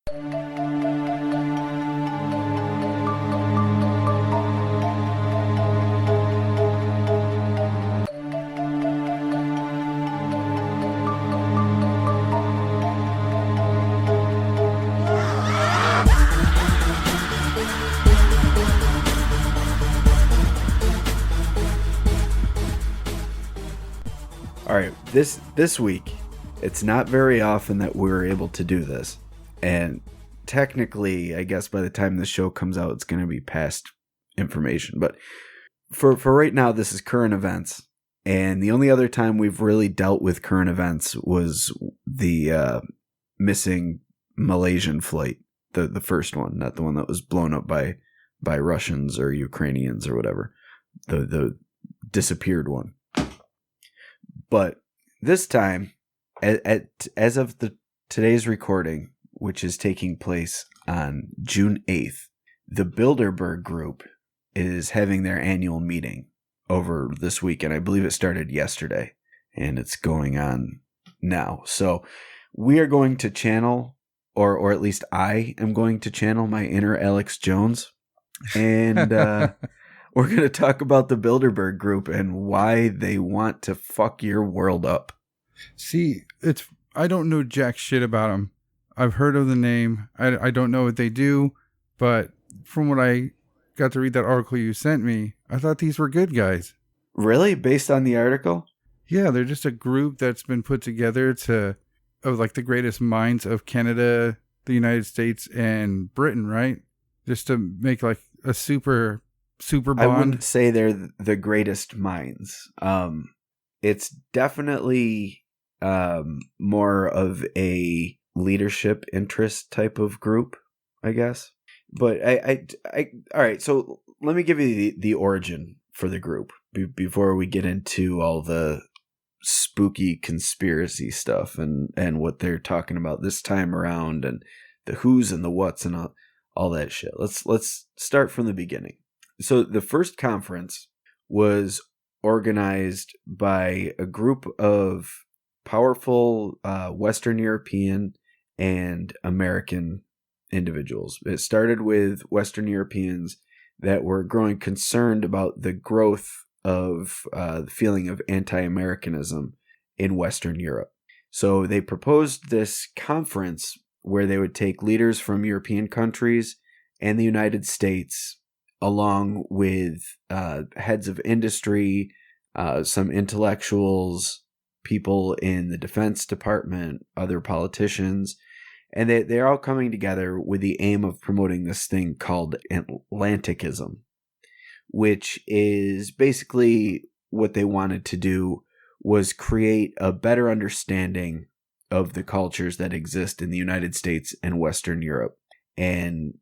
All right, this week, it's not very often that we're able to do this, and technically, I guess by the time the show comes out, it's going to be past information. But for right now, this is current events, and the only other time we've really dealt with current events was the missing Malaysian flight, the first one, not the one that was blown up by Russians or Ukrainians or whatever, the disappeared one. But this time, as of today's recording, which is taking place on June 8th, the Bilderberg Group is having their annual meeting over this week, and I believe it started yesterday, and it's going on now. So we are going to channel, or at least I am going to channel my inner Alex Jones, and we're going to talk about the Bilderberg Group and why they want to fuck your world up. See, I don't know jack shit about them. I've heard of the name. I don't know what they do, but from what I got to read that article you sent me, I thought these were good guys. Really? Based on the article? Yeah, they're just a group that's been put together of like the greatest minds of Canada, the United States, and Britain, right? Just to make like a super bond. I wouldn't say they're the greatest minds. It's definitely more of a leadership interest type of group, I guess. But I all right. So let me give you the origin for the group before we get into all the spooky conspiracy stuff and what they're talking about this time around and the who's and the what's and all that shit. Let's start from the beginning. So the first conference was organized by a group of powerful Western European and American individuals. It started with Western Europeans that were growing concerned about the growth of the feeling of anti-Americanism in Western Europe. So they proposed this conference where they would take leaders from European countries and the United States, along with heads of industry, some intellectuals, people in the Defense Department, other politicians, and they're all coming together with the aim of promoting this thing called Atlanticism, which is basically what they wanted to do was create a better understanding of the cultures that exist in the United States and Western Europe and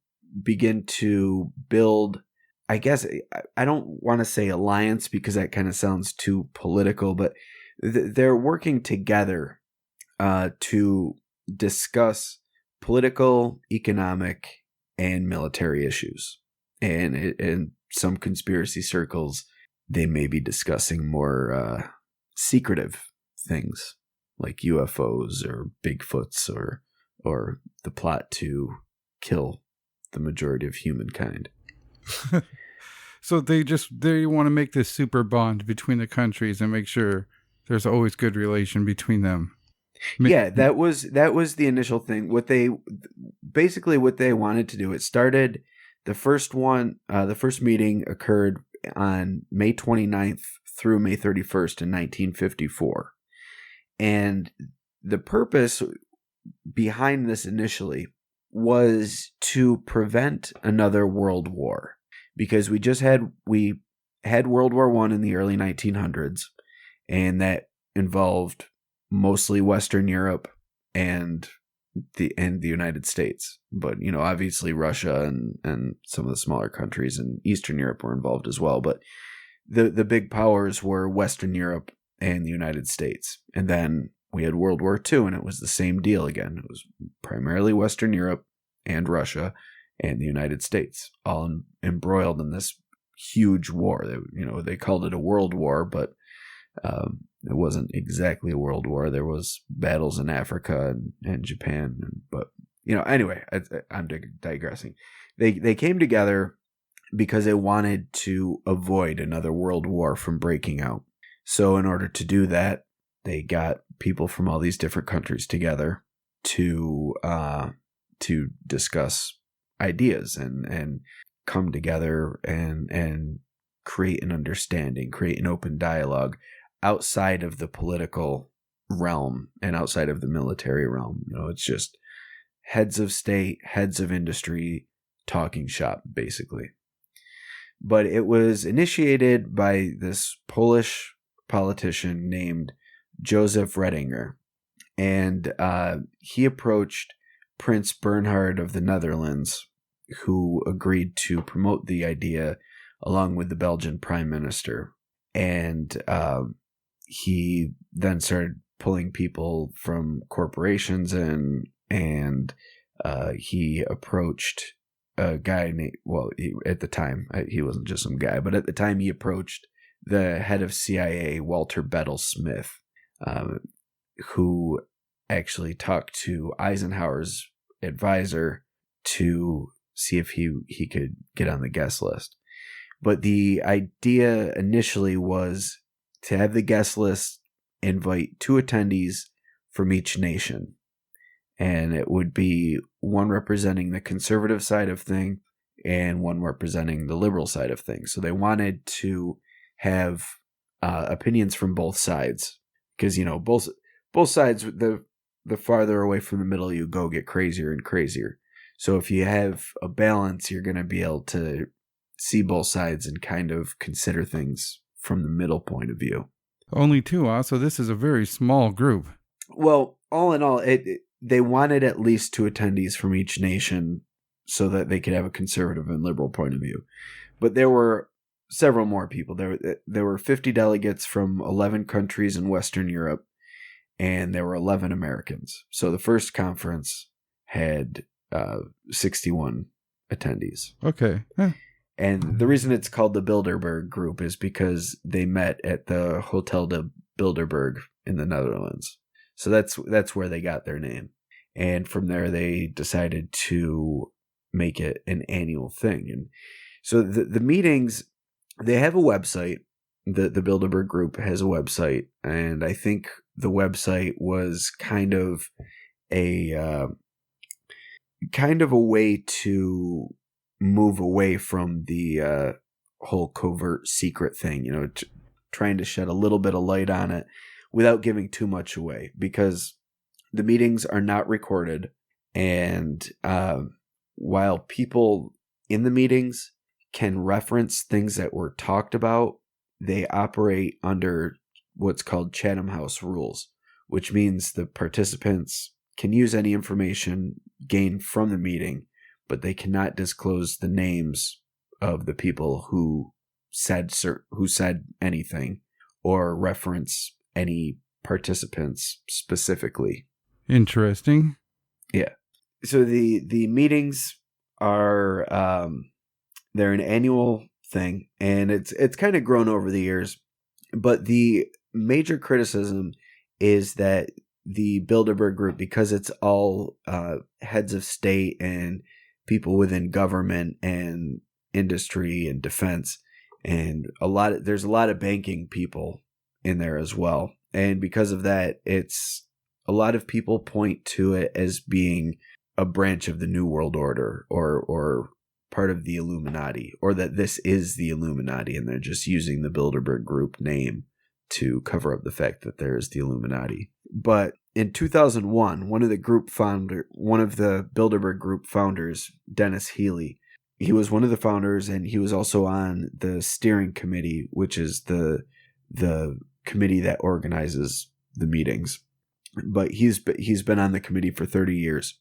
begin to build, I guess, I don't want to say alliance because that kind of sounds too political, but they're working together to discuss political, economic, and military issues. And in some conspiracy circles, they may be discussing more secretive things like UFOs or Bigfoots or the plot to kill the majority of humankind. So they want to make this super bond between the countries and make sure there's always good relation between them. Yeah, that was the initial thing. What they wanted to do, it started, the first meeting occurred on May 29th through May 31st in 1954. And the purpose behind this initially was to prevent another world war, because we had World War I in the early 1900s, and that involved mostly Western Europe and the United States. But, obviously Russia and some of the smaller countries in Eastern Europe were involved as well. But the big powers were Western Europe and the United States. And then we had World War II, and it was the same deal again. It was primarily Western Europe and Russia and the United States, all embroiled in this huge war. They called it a world war, but it wasn't exactly a world war. There was battles in Africa and Japan, but Anyway, I'm digressing. They came together because they wanted to avoid another world war from breaking out. So in order to do that, they got people from all these different countries together to discuss ideas and come together and create an understanding, create an open dialogue outside of the political realm and outside of the military realm. It's just heads of state, heads of industry, talking shop, basically. But it was initiated by this Polish politician named Joseph Redinger. And he approached Prince Bernhard of the Netherlands, who agreed to promote the idea along with the Belgian Prime Minister. And he then started pulling people from corporations and he approached a guy named, at the time, he wasn't just some guy, but at the time he approached the head of CIA, Walter Bedell Smith, who actually talked to Eisenhower's advisor to see if he could get on the guest list. But the idea initially was to have the guest list invite 2 attendees from each nation. And it would be one representing the conservative side of things and one representing the liberal side of things. So they wanted to have opinions from both sides, because both sides, the farther away from the middle you go, get crazier and crazier. So if you have a balance, you're going to be able to see both sides and kind of consider things from the middle point of view. Only 2, so this is a very small group. Well, all in all, they wanted at least 2 attendees from each nation so that they could have a conservative and liberal point of view. But there were several more people. There were 50 delegates from 11 countries in Western Europe, and there were 11 Americans. So the first conference had 61 attendees. Okay. And the reason it's called the Bilderberg Group is because they met at the Hotel de Bilderberg in the Netherlands. So that's where they got their name. And from there, they decided to make it an annual thing. And so the meetings, they have a website. The Bilderberg Group has a website. And I think the website was kind of a way to move away from the whole covert secret thing, trying to shed a little bit of light on it without giving too much away, because the meetings are not recorded. And while people in the meetings can reference things that were talked about, they operate under what's called Chatham House rules, which means the participants can use any information gained from the meeting, but they cannot disclose the names of the people who said anything or reference any participants specifically. Interesting. Yeah. So the meetings are they're an annual thing, and it's kind of grown over the years. But the major criticism is that the Bilderberg Group, because it's all heads of state and people within government and industry and defense, and there's a lot of banking people in there as well. And because of that, it's a lot of people point to it as being a branch of the New World Order or part of the Illuminati, or that this is the Illuminati, and they're just using the Bilderberg Group name to cover up the fact that there's the Illuminati. But in 2001, one of the Bilderberg Group founders, Dennis Healy, he was one of the founders, and he was also on the steering committee, which is the committee that organizes the meetings. But he's been on the committee for 30 years.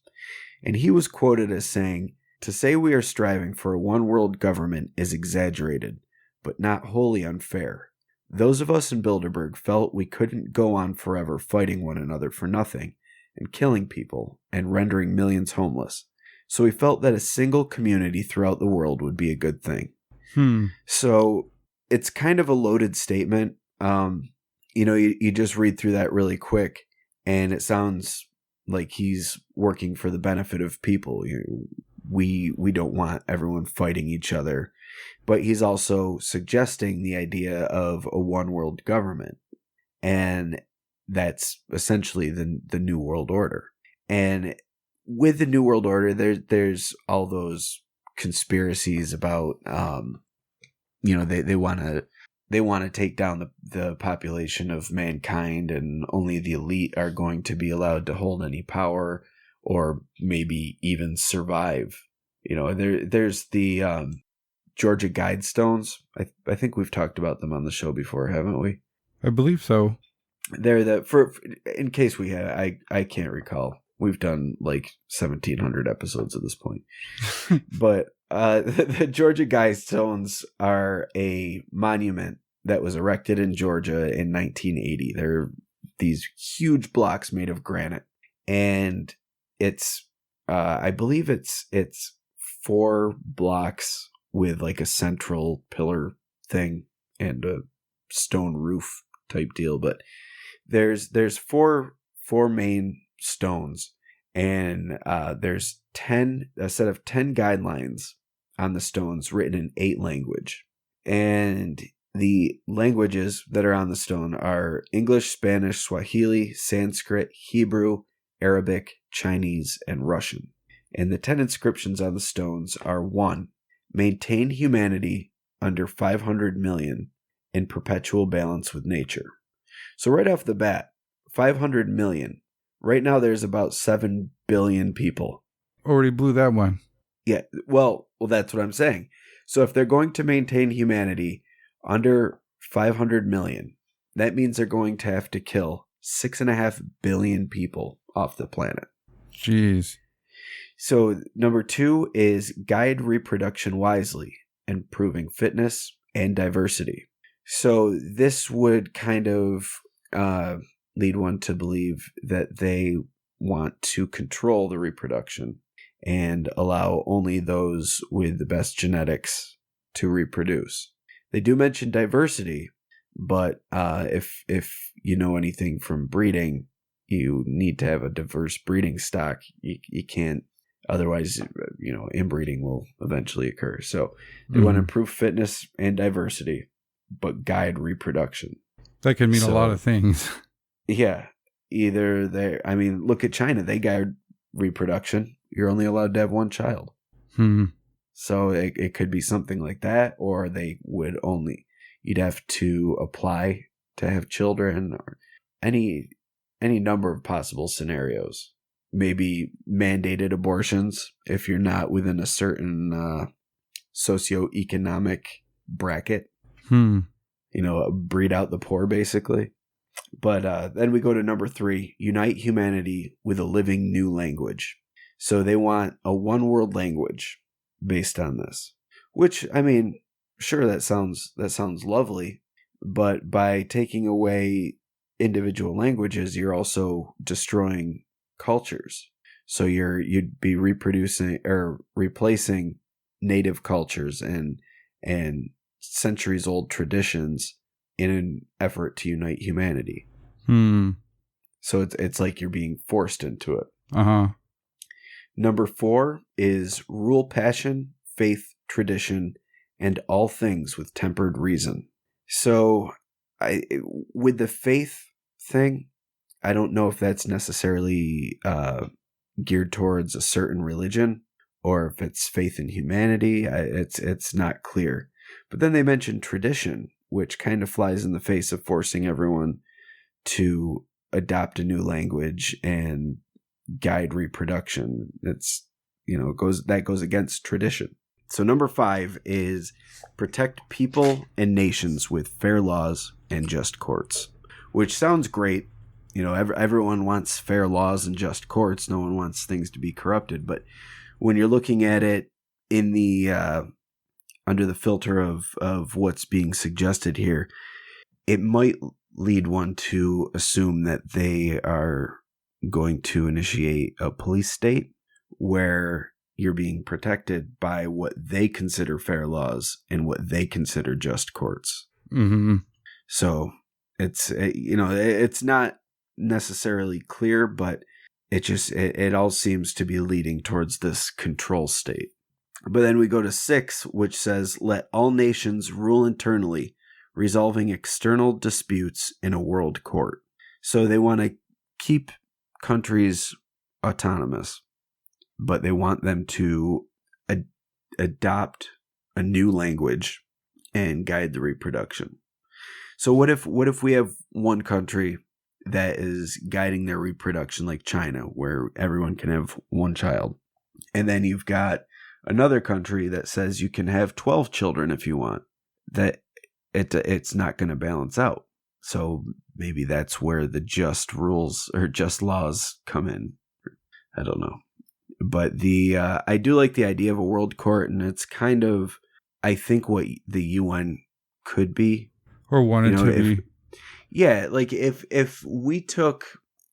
And he was quoted as saying, "To say we are striving for a one-world government is exaggerated, but not wholly unfair. Those of us in Bilderberg felt we couldn't go on forever fighting one another for nothing and killing people and rendering millions homeless. So we felt that a single community throughout the world would be a good thing." So it's kind of a loaded statement. You just read through that really quick, and it sounds like he's working for the benefit of people. We don't want everyone fighting each other, but he's also suggesting the idea of a one world government, and that's essentially the new world order. And with the new world order, there's all those conspiracies about they want to take down the population of mankind, and only the elite are going to be allowed to hold any power or maybe even survive. There's the Georgia Guidestones. I think we've talked about them on the show before, haven't we? I believe so. They're for in case we have, I can't recall. We've done like 1,700 episodes at this point. But the Georgia Guidestones are a monument that was erected in Georgia in 1980. They're these huge blocks made of granite. And it's, I believe it's 4 blocks with like a central pillar thing and a stone roof type deal. But there's four main stones, and there's a set of 10 guidelines on the stones written in 8 language. And the languages that are on the stone are English, Spanish, Swahili, Sanskrit, Hebrew, Arabic, Chinese, and Russian. And the 10 inscriptions on the stones are: 1. Maintain humanity under 500 million in perpetual balance with nature. So right off the bat, 500 million. Right now there's about 7 billion people. Already blew that one. Yeah, well, that's what I'm saying. So if they're going to maintain humanity under 500 million, that means they're going to have to kill 6.5 billion people off the planet. Jeez. So number 2 is guide reproduction wisely, improving fitness and diversity. So this would kind of lead one to believe that they want to control the reproduction and allow only those with the best genetics to reproduce. They do mention diversity, but if you know anything from breeding, you need to have a diverse breeding stock. You can't, otherwise, inbreeding will eventually occur. So they want to improve fitness and diversity, but guide reproduction. That could mean a lot of things. Yeah. Either look at China. They guide reproduction. You're only allowed to have 1 child. So it could be something like that, or you'd have to apply to have children, or any number of possible scenarios. Maybe mandated abortions if you're not within a certain socioeconomic bracket. Breed out the poor, basically. But then we go to number 3, unite humanity with a living new language. So they want a one world language based on this, which, sure, that sounds lovely, but by taking away individual languages, you're also destroying cultures. So you'd be reproducing or replacing native cultures and centuries old traditions in an effort to unite humanity. So it's like you're being forced into it. Number 4 is rule passion, faith, tradition, and all things with tempered reason. So with the faith thing, I don't know if that's necessarily geared towards a certain religion, or if it's faith in humanity. It's not clear. But then they mention tradition, which kind of flies in the face of forcing everyone to adopt a new language and guide reproduction. It's, goes against tradition. So number 5 is protect people and nations with fair laws and just courts, which sounds great. Everyone wants fair laws and just courts. No one wants things to be corrupted. But when you're looking at it in the under the filter of what's being suggested here, it might lead one to assume that they are going to initiate a police state where you're being protected by what they consider fair laws and what they consider just courts. So it's not necessarily clear, but it all seems to be leading towards this control state. But then we go to 6, which says, let all nations rule internally, resolving external disputes in a world court. So they want to keep countries autonomous, but they want them to adopt a new language and guide the reproduction. So what if we have one country that is guiding their reproduction, like China, where everyone can have one child, and then you've got another country that says you can have 12 children if you want? That it's not going to balance out. So maybe that's where the just rules or just laws come in. I don't know. But I do like the idea of a world court, and it's kind of, I think, what the UN could be. Or wanted to be. Yeah, like if we took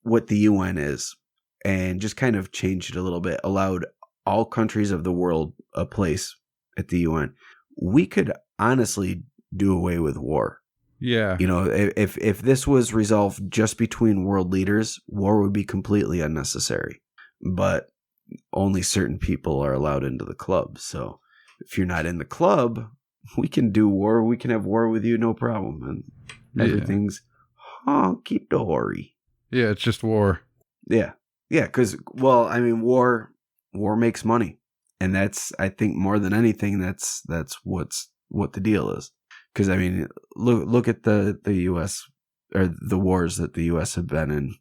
what the UN is and just kind of changed it a little bit, allowed all countries of the world a place at the UN, we could honestly do away with war. Yeah. If this was resolved just between world leaders, war would be completely unnecessary. But only certain people are allowed into the club. So if you're not in the club, we can do war. We can have war with you, no problem. And everything's honky-dory. Yeah, it's just war. Yeah. Yeah, because, well, I mean, war makes money. And that's, I think, more than anything, that's what the deal is. Because, I mean, look at the U.S. or the wars that the U.S. have been in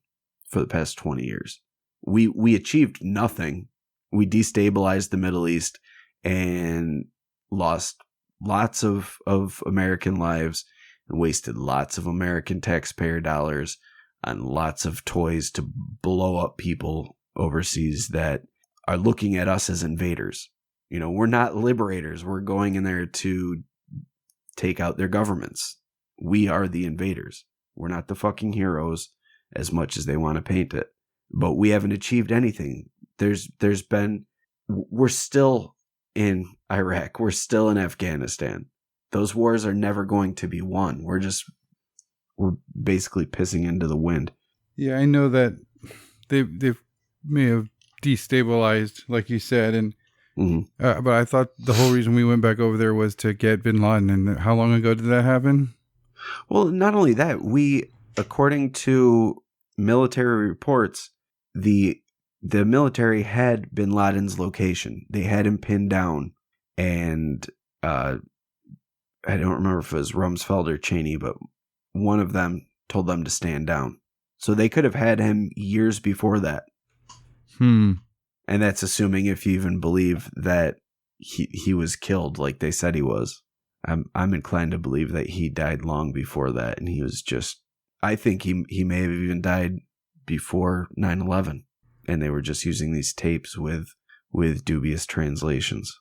for the past 20 years. We achieved nothing. We destabilized the Middle East and lost lots of American lives and wasted lots of American taxpayer dollars on lots of toys to blow up people overseas that are looking at us as invaders. We're not liberators. We're going in there to take out their governments. We are the invaders. We're not the fucking heroes as much as they want to paint it. But we haven't achieved anything. We're still in Iraq. We're still in Afghanistan. Those wars are never going to be won. We're basically pissing into the wind. Yeah, I know that they may have destabilized, like you said, and but I thought the whole reason we went back over there was to get bin Laden. And how long ago did that happen? Well, not only that, according to military reports, the military had bin Laden's location. They had him pinned down, and I don't remember if it was Rumsfeld or Cheney, but one of them told them to stand down. So they could have had him years before that. And that's assuming if you even believe that he was killed like they said he was. I'm inclined to believe that he died long before that, and he was just, I think he may have even died before 9/11, and they were just using these tapes with dubious translations.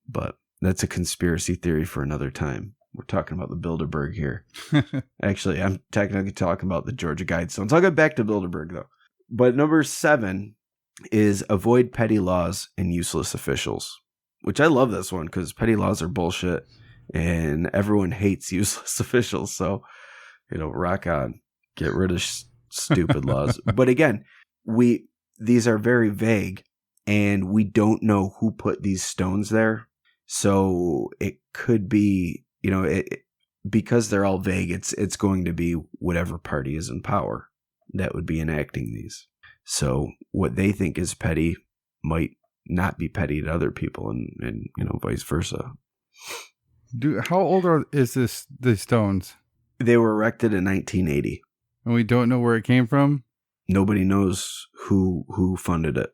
But that's a conspiracy theory for another time. We're talking about the Bilderberg here. Actually, I'm technically talking about the Georgia Guidestones. I'll get back to Bilderberg, though. But number 7 is avoid petty laws and useless officials, which I love this one because petty laws are bullshit and everyone hates useless officials. So, rock on. Get rid of stupid laws. But again, these are very vague and we don't know who put these stones there. So it could be, because they're all vague, it's going to be whatever party is in power that would be enacting these. So what they think is petty might not be petty to other people, and vice versa. How old is the stones? They were erected in 1980. And we don't know where it came from? Nobody knows who funded it.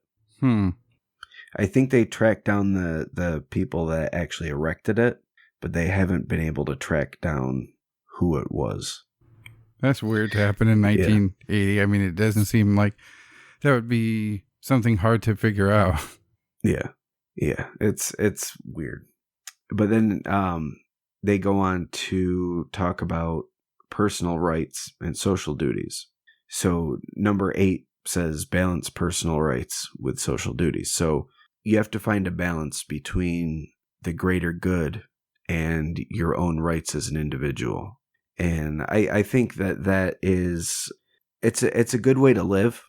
I think they tracked down the people that actually erected it, but they haven't been able to track down who it was. That's weird to happen in 1980. Yeah. I mean, it doesn't seem like that would be something hard to figure out. Yeah. It's weird. But then they go on to talk about personal rights and social duties. So number 8 says balance personal rights with social duties. So you have to find a balance between the greater good and your own rights as an individual. And I think that is, it's a good way to live.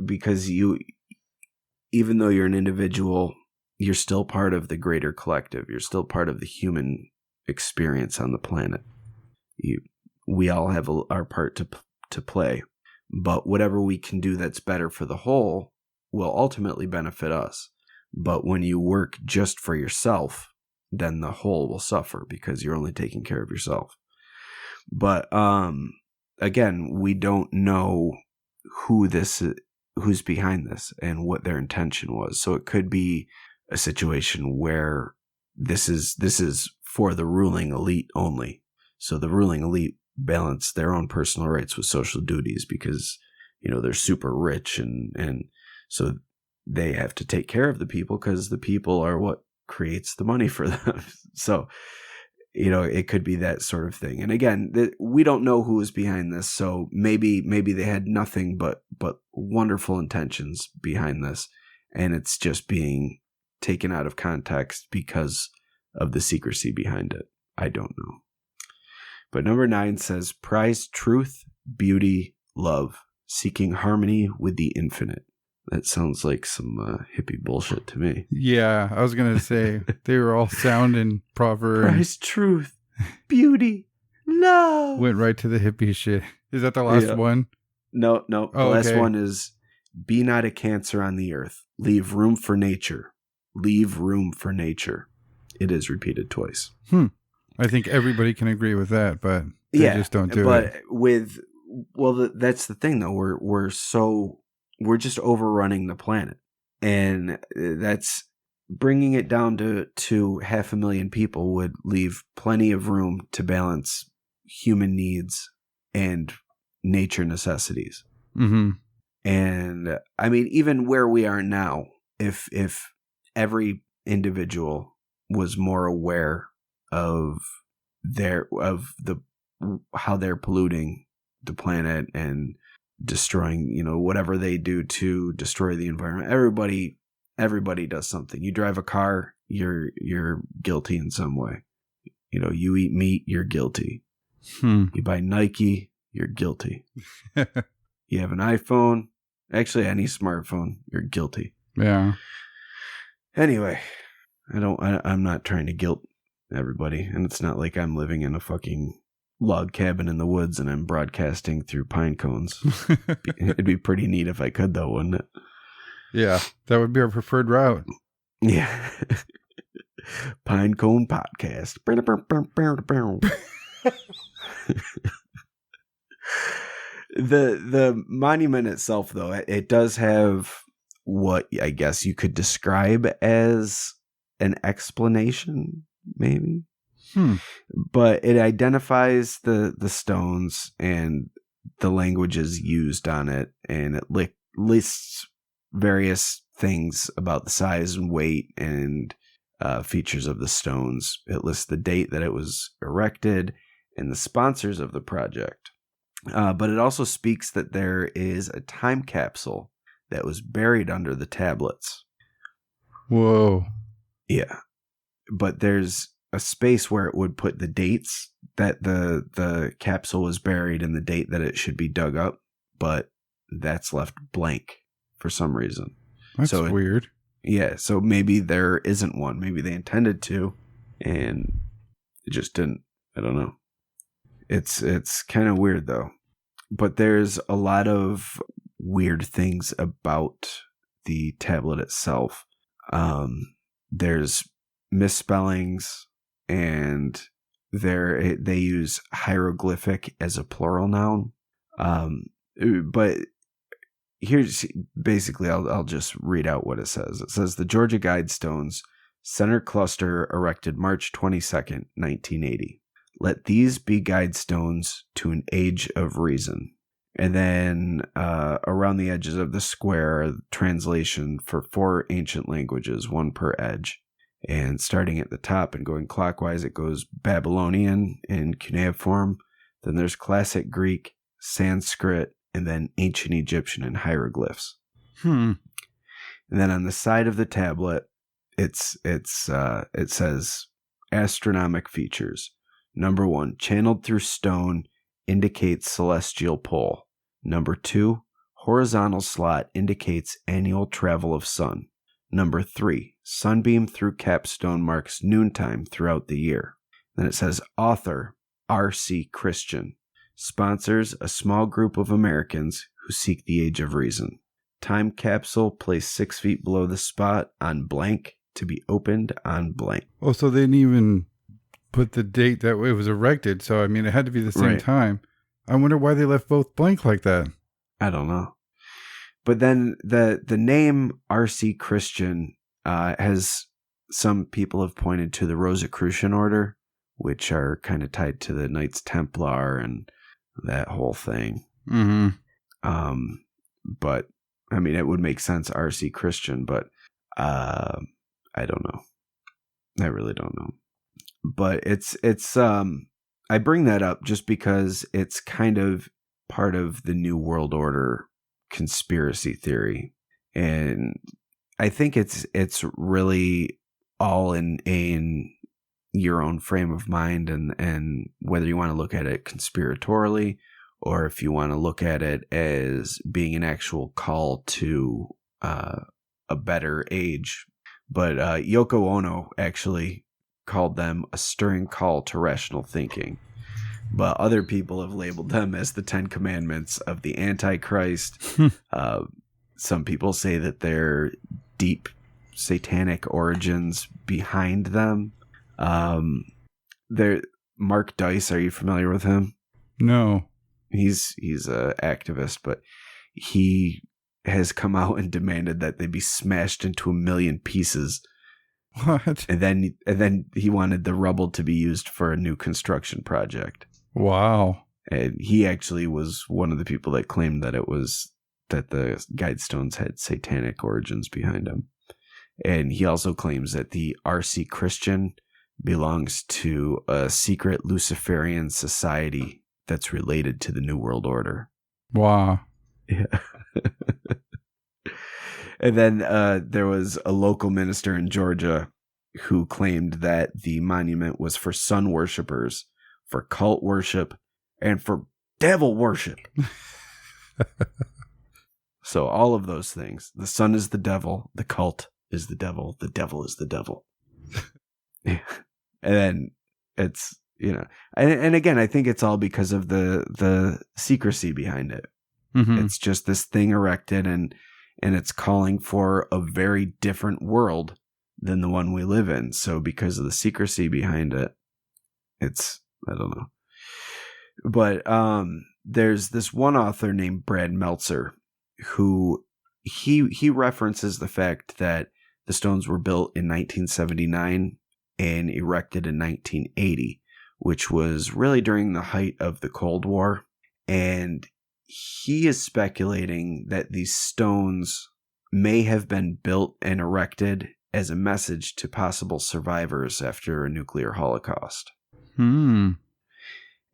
because even though you're an individual, you're still part of the greater collective. You're still part of the human experience on the planet. We all have our part to play, but whatever we can do that's better for the whole will ultimately benefit us. But when you work just for yourself, then the whole will suffer because you're only taking care of yourself. But again, we don't know who's behind this and what their intention was. So it could be a situation where this is for the ruling elite only. So the ruling elite balance their own personal rights with social duties because, they're super rich and so they have to take care of the people because the people are what creates the money for them. So, it could be that sort of thing. And again, we don't know who is behind this. So maybe they had nothing but wonderful intentions behind this. And it's just being taken out of context because of the secrecy behind it. I don't know. But number 9 says, prize truth, beauty, love, seeking harmony with the infinite. That sounds like some hippie bullshit to me. Yeah, I was going to say, they were all sounding proper. Prize truth, beauty, love. Went right to the hippie shit. Is that the last one? No. The last one is, be not a cancer on the earth. Leave room for nature. Leave room for nature. It is repeated twice. I think everybody can agree with that, but they just don't do it. But that's the thing though. We're just overrunning the planet, and that's bringing it down to 500,000 people would leave plenty of room to balance human needs and nature necessities. Mm-hmm. And I mean, even where we are now, if every individual was more aware of how they're polluting the planet and destroying, whatever they do to destroy the environment. Everybody does something. You drive a car, you're guilty in some way. You eat meat, you're guilty. You buy Nike, you're guilty. You have an iPhone, actually any smartphone, you're guilty. Yeah. Anyway, I'm not trying to guilt everybody, and it's not like I'm living in a fucking log cabin in the woods and I'm broadcasting through pine cones. It'd be pretty neat if I could, though, wouldn't it? Yeah, that would be our preferred route. Yeah. Pine cone podcast. The monument itself, though, it does have what I guess you could describe as an explanation, maybe. But it identifies the stones and the languages used on it, and it lists various things about the size and weight and features of the stones. It lists the date that it was erected and the sponsors of the project. But it also speaks that there is a time capsule that was buried under the tablets. Whoa. Yeah. But there's a space where it would put the dates that the capsule was buried and the date that it should be dug up, but that's left blank for some reason. That's weird. Yeah, so maybe there isn't one. Maybe they intended to, and it just didn't. I don't know. It's kind of weird, though. But there's a lot of weird things about the tablet itself. There's misspellings, and they use hieroglyphic as a plural noun. But here's basically, I'll just read out what it says. It says, the Georgia Guidestones Center Cluster erected March 22nd, 1980. Let these be guidestones to an age of reason. And then around the edges of the square, translation for 4 ancient languages, 1 per edge. And starting at the top and going clockwise, it goes Babylonian in cuneiform. Then there's Classic Greek, Sanskrit, and then Ancient Egyptian and hieroglyphs. And then on the side of the tablet, it says astronomic features. Number 1, channeled through stone, indicates celestial pole. Number 2, Horizontal slot indicates annual travel of sun. Number 3, sunbeam through capstone marks noontime throughout the year. Then it says author, R.C. Christian. Sponsors a small group of Americans who seek the age of reason. Time capsule placed 6 feet below the spot on blank to be opened on blank. Oh, so they didn't even put the date that it was erected. So, I mean, it had to be the same time. I wonder why they left both blank like that. I don't know. But then the name R.C. Christian has, some people have pointed to the Rosicrucian order, which are kind of tied to the Knights Templar and that whole thing. Mm-hmm. But I mean, it would make sense, R.C. Christian, but I don't know. I really don't know. But it's I bring that up just because it's kind of part of the New World Order conspiracy theory, and I think it's really all in your own frame of mind, and whether you want to look at it conspiratorially or if you want to look at it as being an actual call to a better age. But Yoko Ono actually called them a stirring call to rational thinking. But other people have labeled them as the 10 Commandments of the Antichrist. Some people say that they're deep satanic origins behind them. Mark Dice, are you familiar with him? No. He's an activist, but he has come out and demanded that they be smashed into 1 million pieces. What? And then he wanted the rubble to be used for a new construction project. Wow. And he actually was one of the people that claimed that the Guidestones had satanic origins behind them. And he also claims that the R.C. Christian belongs to a secret Luciferian society that's related to the New World Order. Wow. Yeah. And then there was a local minister in Georgia who claimed that the monument was for sun worshippers, for cult worship, and for devil worship. So all of those things. The sun is the devil. The cult is the devil. The devil is the devil. And then it's, and again, I think it's all because of the secrecy behind it. Mm-hmm. It's just this thing erected, and it's calling for a very different world than the one we live in. So because of the secrecy behind it, it's, I don't know. But there's this one author named Brad Meltzer who he references the fact that the stones were built in 1979 and erected in 1980, which was really during the height of the Cold War. And he is speculating that these stones may have been built and erected as a message to possible survivors after a nuclear holocaust. Hmm.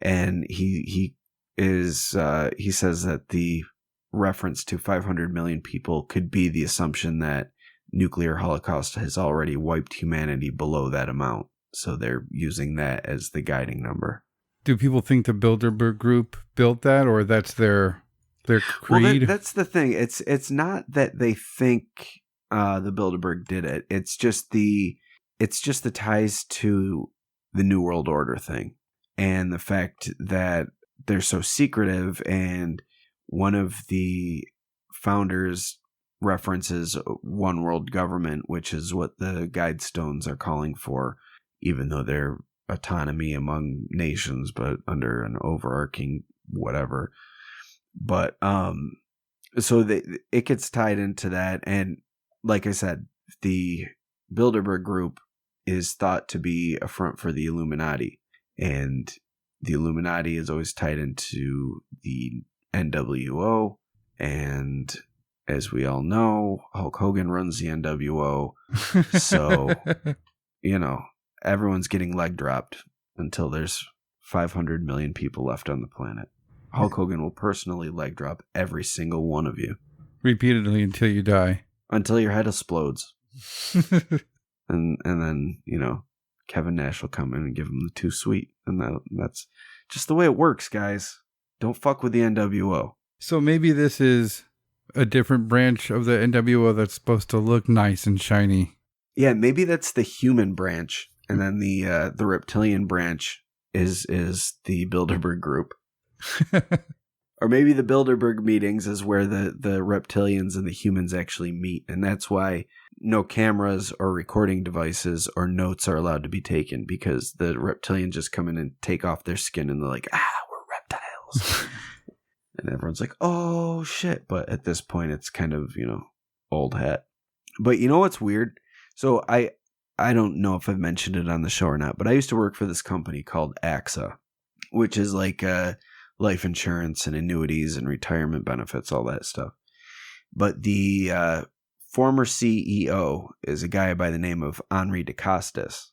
And he says that the reference to 500 million people could be the assumption that nuclear holocaust has already wiped humanity below that amount. So they're using that as the guiding number. Do people think the Bilderberg Group built that, or that's their creed? Well, that's the thing. It's not that they think the Bilderberg did it. It's just the ties to the New World Order thing, and the fact that they're so secretive. And one of the founders references one world government, which is what the Guidestones are calling for, even though they're autonomy among nations, but under an overarching whatever. But so it gets tied into that. And like I said, the Bilderberg Group is thought to be a front for the Illuminati, and the Illuminati is always tied into the NWO. And as we all know, Hulk Hogan runs the NWO. So, everyone's getting leg dropped until there's 500 million people left on the planet. Hulk Hogan will personally leg drop every single one of you. Repeatedly until you die. Until your head explodes. and then, Kevin Nash will come in and give him the too sweet. And that's just the way it works, guys. Don't fuck with the NWO. So maybe this is a different branch of the NWO that's supposed to look nice and shiny. Yeah, maybe that's the human branch, and then the reptilian branch is the Bilderberg Group. Or maybe the Bilderberg meetings is where the reptilians and the humans actually meet, and that's why no cameras or recording devices or notes are allowed to be taken, because the reptilians just come in and take off their skin and they're like, we're reptiles. And everyone's like, oh shit. But at this point, it's kind of, old hat. But you know what's weird? So I don't know if I've mentioned it on the show or not, but I used to work for this company called AXA, which is like life insurance and annuities and retirement benefits, all that stuff. But the former CEO is a guy by the name of Henri de Costas,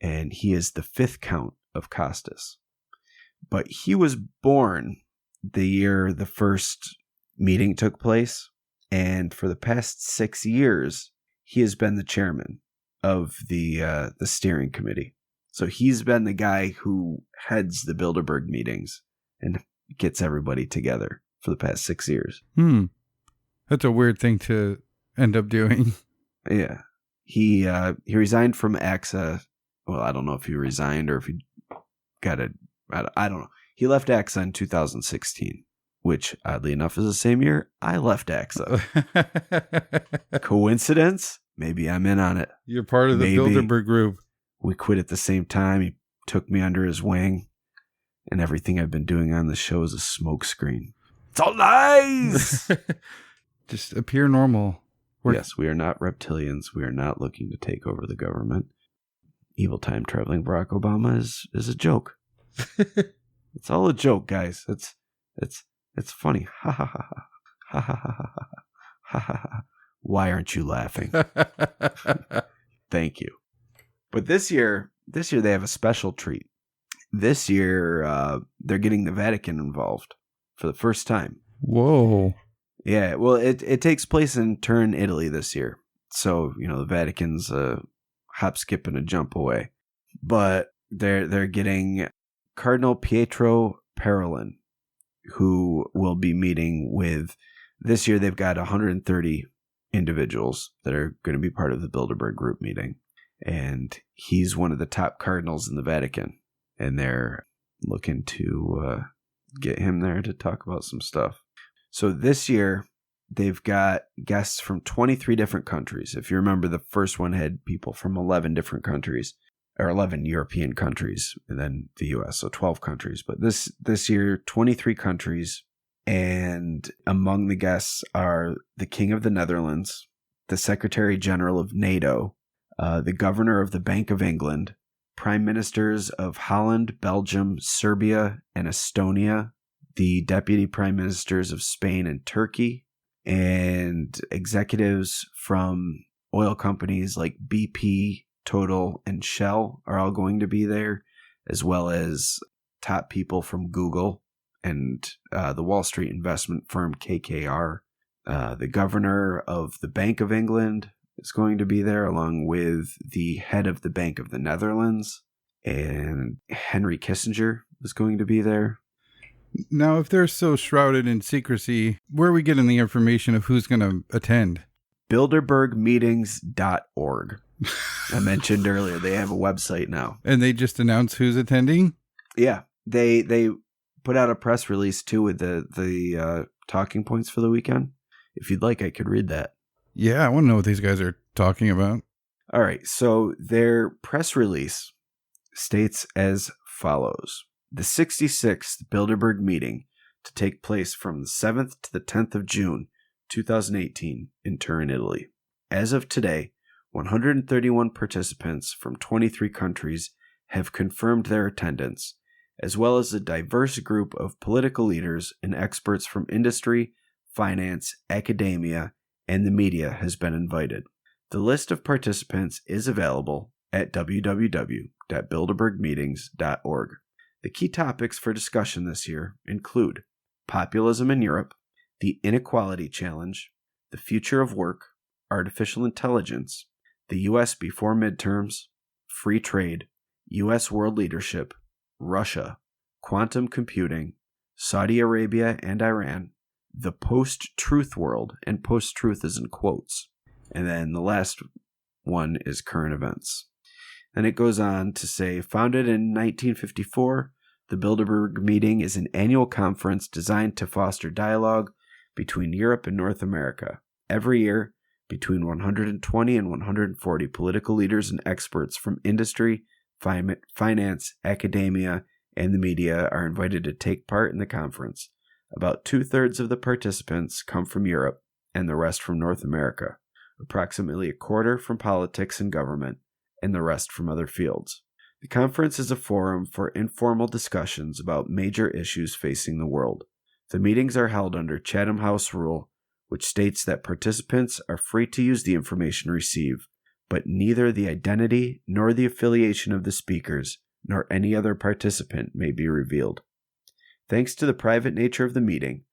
and he is the fifth count of Costas. But he was born the year the first meeting took place, and for the past 6 years, he has been the chairman of the steering committee. So he's been the guy who heads the Bilderberg meetings and gets everybody together for the past 6 years. That's a weird thing to end up doing. Yeah. He resigned from AXA. Well, I don't know if he resigned or if he got a... I don't know. He left AXA in 2016, which, oddly enough, is the same year I left AXA. Coincidence? Maybe I'm in on it. You're part of the Bilderberg Group. We quit at the same time. He took me under his wing, and everything I've been doing on the show is a smokescreen. It's all lies! Just appear normal. Yes, we are not reptilians. We are not looking to take over the government. Evil time traveling Barack Obama is a joke. It's all a joke, guys. It's funny. Ha ha ha ha ha ha ha ha ha ha. Why aren't you laughing? Thank you. But this year they have a special treat. This year they're getting the Vatican involved for the first time. Whoa. Yeah, well, it takes place in Turin, Italy this year. So, the Vatican's a hop, skip, and a jump away. But they're getting Cardinal Pietro Parolin, who will be meeting with... This year they've got 130 individuals that are going to be part of the Bilderberg Group meeting. And he's one of the top cardinals in the Vatican. And they're looking to get him there to talk about some stuff. So this year, they've got guests from 23 different countries. If you remember, the first one had people from 11 different countries, or 11 European countries, and then the U.S., so 12 countries. But this year, 23 countries, and among the guests are the King of the Netherlands, the Secretary General of NATO, the Governor of the Bank of England, Prime Ministers of Holland, Belgium, Serbia, and Estonia, the Deputy Prime Ministers of Spain and Turkey, and executives from oil companies like BP, Total, and Shell are all going to be there, as well as top people from Google and the Wall Street investment firm KKR. The Governor of the Bank of England is going to be there, along with the head of the Bank of the Netherlands, and Henry Kissinger is going to be there. Now, if they're so shrouded in secrecy, where are we getting the information of who's going to attend? Bilderbergmeetings.org. I mentioned earlier, they have a website now. And they just announced who's attending? Yeah. They put out a press release, too, with the talking points for the weekend. If you'd like, I could read that. Yeah, I want to know what these guys are talking about. All right. So their press release states as follows. The 66th Bilderberg meeting to take place from the 7th to the 10th of June, 2018 in Turin, Italy. As of today, 131 participants from 23 countries have confirmed their attendance, as well as a diverse group of political leaders and experts from industry, finance, academia, and the media has been invited. The list of participants is available at www.bilderbergmeetings.org. The key topics for discussion this year include populism in Europe, the inequality challenge, the future of work, artificial intelligence, the U.S. before midterms, free trade, U.S. world leadership, Russia, quantum computing, Saudi Arabia and Iran, the post-truth world, and post-truth is in quotes. And then the last one is current events. And it goes on to say, founded in 1954, the Bilderberg meeting is an annual conference designed to foster dialogue between Europe and North America. Every year, between 120 and 140 political leaders and experts from industry, finance, academia, and the media are invited to take part in the conference. About 2/3 of the participants come from Europe and the rest from North America, approximately a quarter from politics and government, and the rest from other fields. The conference is a forum for informal discussions about major issues facing the world. The meetings are held under Chatham House Rule, which states that participants are free to use the information received, but neither the identity nor the affiliation of the speakers nor any other participant may be revealed. Thanks to the private nature of the meeting,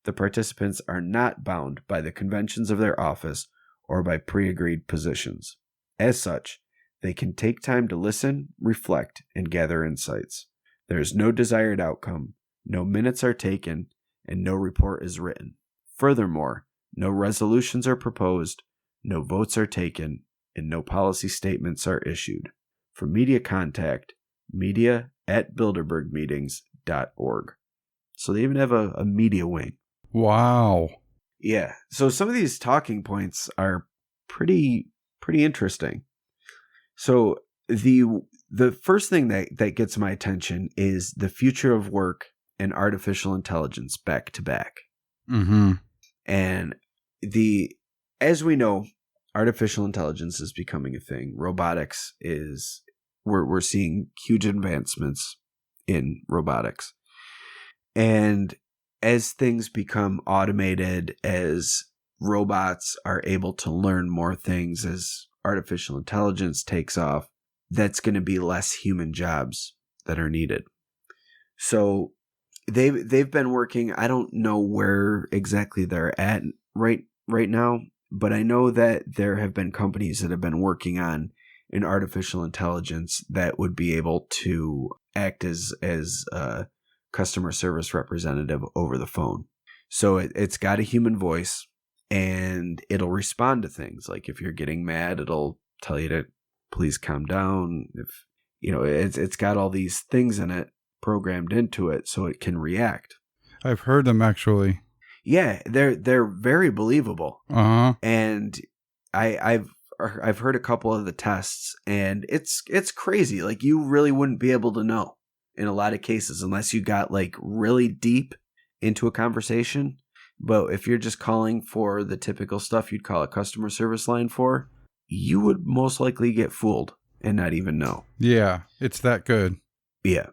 the participants are not bound by the conventions of their office or by pre-agreed positions. As such, they can take time to listen, reflect, and gather insights. There is no desired outcome, no minutes are taken, and no report is written. Furthermore, no resolutions are proposed, no votes are taken, and no policy statements are issued. For media contact, media@bilderbergmeetings.org. So they even have a media wing. Wow. Yeah. So some of these talking points are pretty interesting. So the first thing that gets my attention is the future of work and artificial intelligence back to back. Mm-hmm. And as we know, artificial intelligence is becoming a thing. Robotics is, we're seeing huge advancements in robotics. And as things become automated, as robots are able to learn more things, as artificial intelligence takes off, that's going to be less human jobs that are needed. So they've been working, I don't know where exactly they're at right now, but I know that there have been companies that have been working on an artificial intelligence that would be able to act as a customer service representative over the phone. So it's got a human voice, and it'll respond to things. Like if you're getting mad, it'll tell you to please calm down. If it's got all these things in it programmed into it so it can react. I've heard them actually. Yeah, they're very believable. Uh-huh. And I've heard a couple of the tests, and it's crazy. Like you really wouldn't be able to know in a lot of cases unless you got like really deep into a conversation. But if you're just calling for the typical stuff you'd call a customer service line for, you would most likely get fooled and not even know. Yeah, it's that good. Yeah.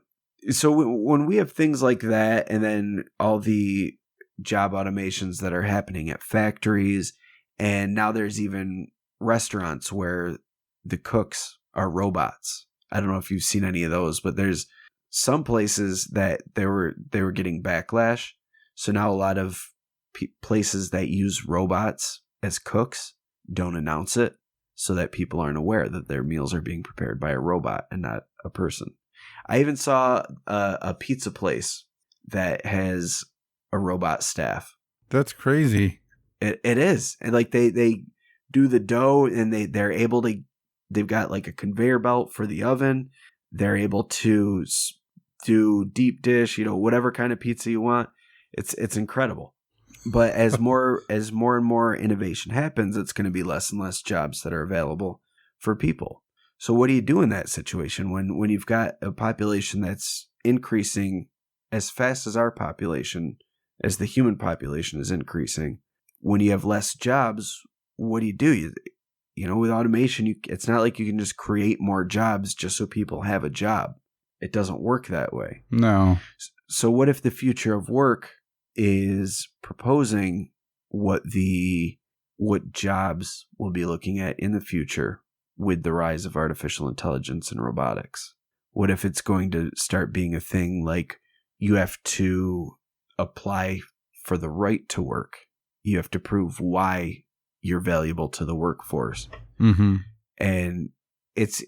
So when we have things like that, and then all the job automations that are happening at factories, and now there's even restaurants where the cooks are robots. I don't know if you've seen any of those, but there's some places that they were getting backlash. So now a lot of places that use robots as cooks don't announce it, so that people aren't aware that their meals are being prepared by a robot and not a person. I even saw a pizza place that has a robot staff. That's crazy. It is. And like they do the dough, and they're able to, they've got like a conveyor belt for the oven. They're able to do deep dish, whatever kind of pizza you want. It's incredible. But as more and more innovation happens, it's going to be less and less jobs that are available for people. So what do you do in that situation when you've got a population that's increasing as fast as our population, as the human population is increasing? When you have less jobs, what do? With automation, it's not like you can just create more jobs just so people have a job. It doesn't work that way. No. So what if the future of work is proposing what jobs we'll be looking at in the future with the rise of artificial intelligence and robotics? What if it's going to start being a thing like you have to apply for the right to work? You have to prove why you're valuable to the workforce. Mm-hmm. And if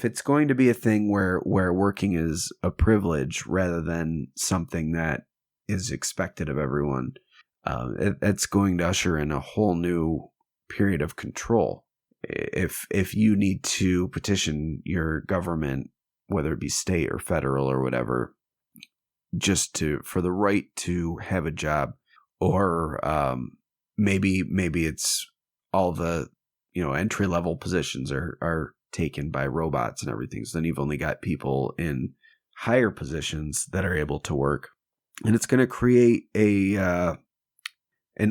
it's going to be a thing where working is a privilege rather than something that is expected of everyone, it's going to usher in a whole new period of control. If you need to petition your government, whether it be state or federal or whatever, just for the right to have a job, or maybe it's all the entry level positions are taken by robots and everything. So then you've only got people in higher positions that are able to work, and it's going to create an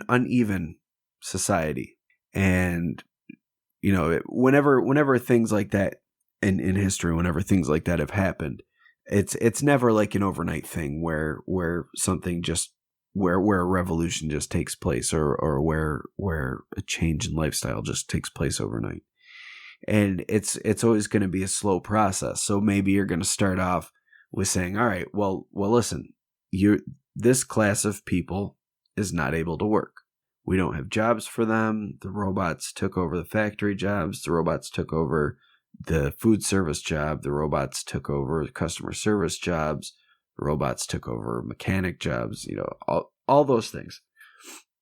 uneven society. And whenever things like that in history, whenever things like that have happened, it's never like an overnight thing where something just where a revolution just takes place, or where a change in lifestyle just takes place overnight. And it's always going to be a slow process. So maybe you're going to start off with saying, all right, well listen, this class of people is not able to work. We don't have jobs for them. The robots took over the factory jobs. The robots took over the food service job. The robots took over customer service jobs. The robots took over mechanic jobs, all those things.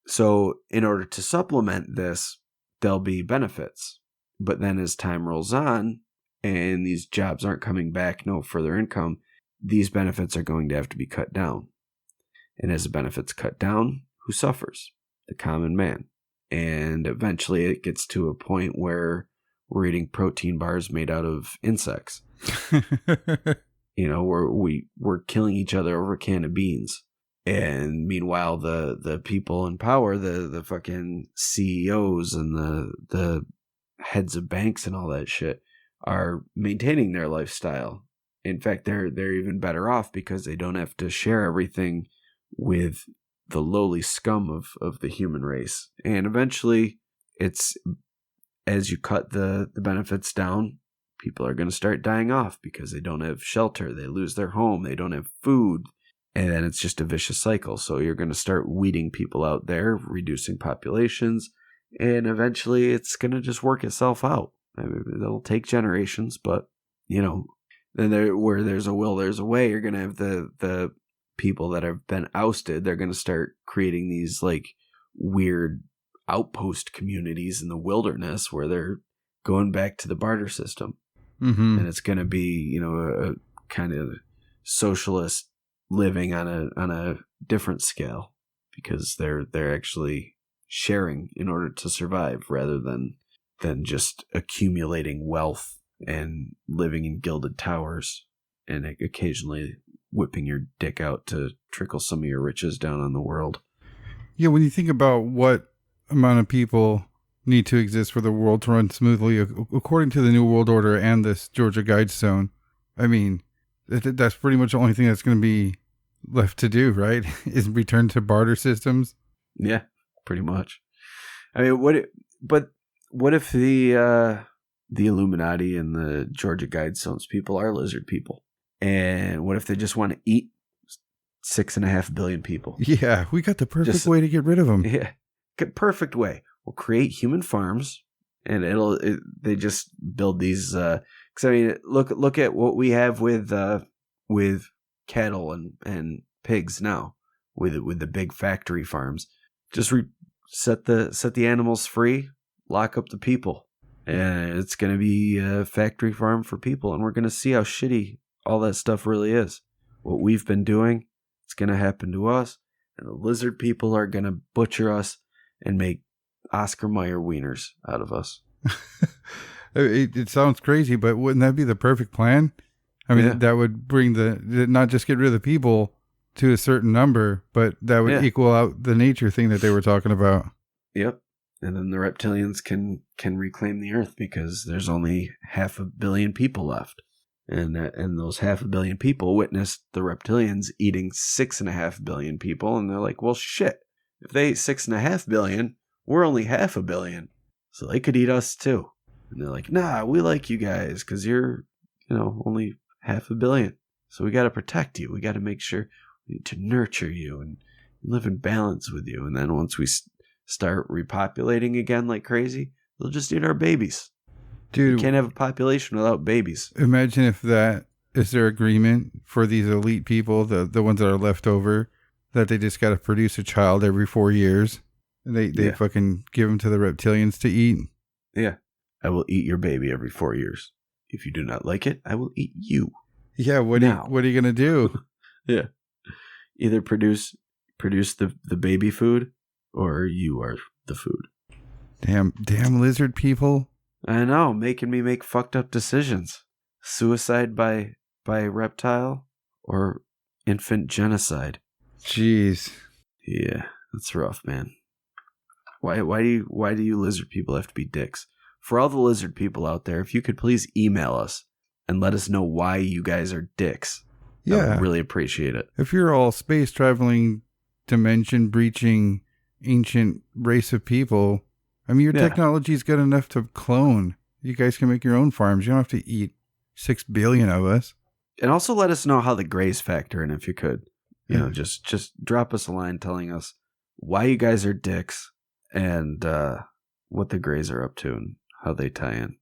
So in order to supplement this, there'll be benefits. But then as time rolls on and these jobs aren't coming back, no further income, these benefits are going to have to be cut down. And as the benefits cut down, who suffers? The common man. And eventually it gets to a point where we're eating protein bars made out of insects. We're killing each other over a can of beans. And meanwhile, the people in power, the fucking CEOs and the heads of banks and all that shit, are maintaining their lifestyle. In fact, they're even better off because they don't have to share everything with the lowly scum of the human race. And eventually, it's as you cut the benefits down, people are going to start dying off because they don't have shelter, they lose their home, they don't have food, and then it's just a vicious cycle. So you're going to start weeding people out there, reducing populations, and eventually it's going to just work itself out. I mean, it'll take generations, but then where there's a will, there's a way. You're going to have the people that have been ousted. They're going to start creating these like weird outpost communities in the wilderness where they're going back to the barter system. Mm-hmm. And it's going to be, a kind of socialist living on a different scale, because they're actually sharing in order to survive rather than just accumulating wealth and living in gilded towers and occasionally whipping your dick out to trickle some of your riches down on the world. Yeah, when you think about what amount of people need to exist for the world to run smoothly, according to the New World Order and this Georgia Guidestone, I mean, that's pretty much the only thing that's going to be left to do, right? Is return to barter systems. Yeah, pretty much. I mean, what if the Illuminati and the Georgia Guidestones people are lizard people? And what if they just want to eat 6.5 billion people? Yeah, we got the perfect way to get rid of them. Yeah, perfect way. We'll create human farms, and they just build these. Because I mean, look at what we have with cattle and pigs now, with the big factory farms. Just set the animals free, lock up the people, and it's going to be a factory farm for people, and we're going to see how shitty all that stuff really is. What we've been doing, it's going to happen to us, and the lizard people are going to butcher us and make Oscar Mayer wieners out of us. It sounds crazy, but wouldn't that be the perfect plan? I mean, that would bring not just get rid of the people to a certain number, but that would equal out the nature thing that they were talking about. Yep. And then the reptilians can reclaim the earth because there's only 500 million people left. And those 500 million people witnessed the reptilians eating 6.5 billion people, and they're like, well, shit. If they ate 6.5 billion, we're only 500 million, so they could eat us too. And they're like, nah, we like you guys because you're, only 500 million. So we got to protect you. We got to make sure to nurture you and live in balance with you. And then once we start repopulating again like crazy, they'll just eat our babies. Dude, you can't have a population without babies. Imagine if that is their agreement for these elite people, the ones that are left over, that they just got to produce a child every 4 years. And they fucking give them to the reptilians to eat. Yeah. I will eat your baby every 4 years. If you do not like it, I will eat you. Yeah, what are you going to do? Yeah. Either produce the baby food, or you are the food. Damn lizard people. I know, making me make fucked up decisions. Suicide by reptile or infant genocide. Jeez. Yeah, that's rough, man. Why do you lizard people have to be dicks? For all the lizard people out there, if you could please email us and let us know why you guys are dicks. Yeah. I would really appreciate it. If you're all space traveling, dimension breaching, ancient race of people, I mean, your technology's good enough to clone. You guys can make your own farms. You don't have to eat 6 billion of us. And also let us know how the Greys factor in, if you could. You know, just drop us a line telling us why you guys are dicks and what the Greys are up to and how they tie in.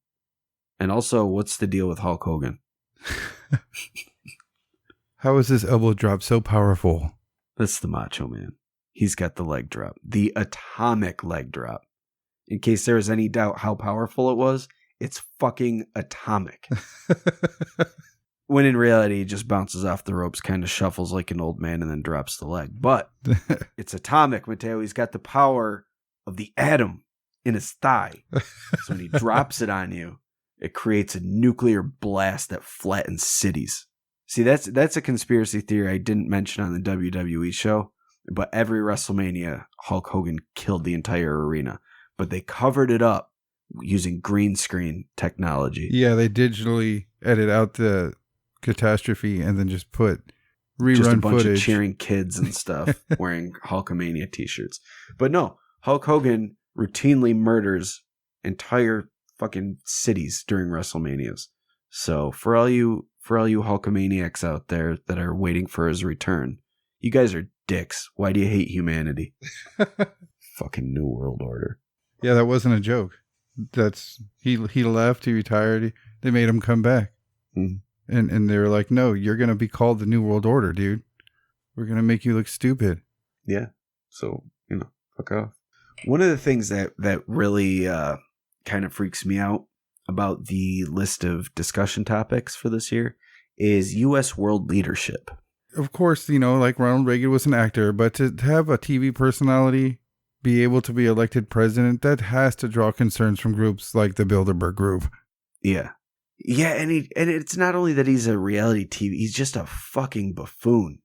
And also, what's the deal with Hulk Hogan? How is this elbow drop so powerful? That's the Macho Man. He's got the leg drop. The atomic leg drop. In case there was any doubt how powerful it was, it's fucking atomic. When in reality, he just bounces off the ropes, kind of shuffles like an old man, and then drops the leg. But it's atomic, Mateo. He's got the power of the atom in his thigh. So when he drops it on you, it creates a nuclear blast that flattens cities. See, that's a conspiracy theory I didn't mention on the WWE show, but every WrestleMania, Hulk Hogan killed the entire arena. But they covered it up using green screen technology. Yeah, they digitally edit out the catastrophe and then just put rerun just a bunch footage of cheering kids and stuff wearing Hulkamania t-shirts. But no, Hulk Hogan routinely murders entire fucking cities during WrestleManias. So for all you Hulkamaniacs out there that are waiting for his return, you guys are dicks. Why do you hate humanity? Fucking New World Order. Yeah, that wasn't a joke. That's he left, he retired, they made him come back. Mm-hmm. And they were like, no, you're going to be called the New World Order, dude. We're going to make you look stupid. Yeah. So, fuck off. One of the things that really kind of freaks me out about the list of discussion topics for this year is U.S. world leadership. Of course, like Ronald Reagan was an actor, but to have a TV personality be able to be elected president, that has to draw concerns from groups like the Bilderberg Group. Yeah. Yeah, and it's not only that he's a reality TV, he's just a fucking buffoon.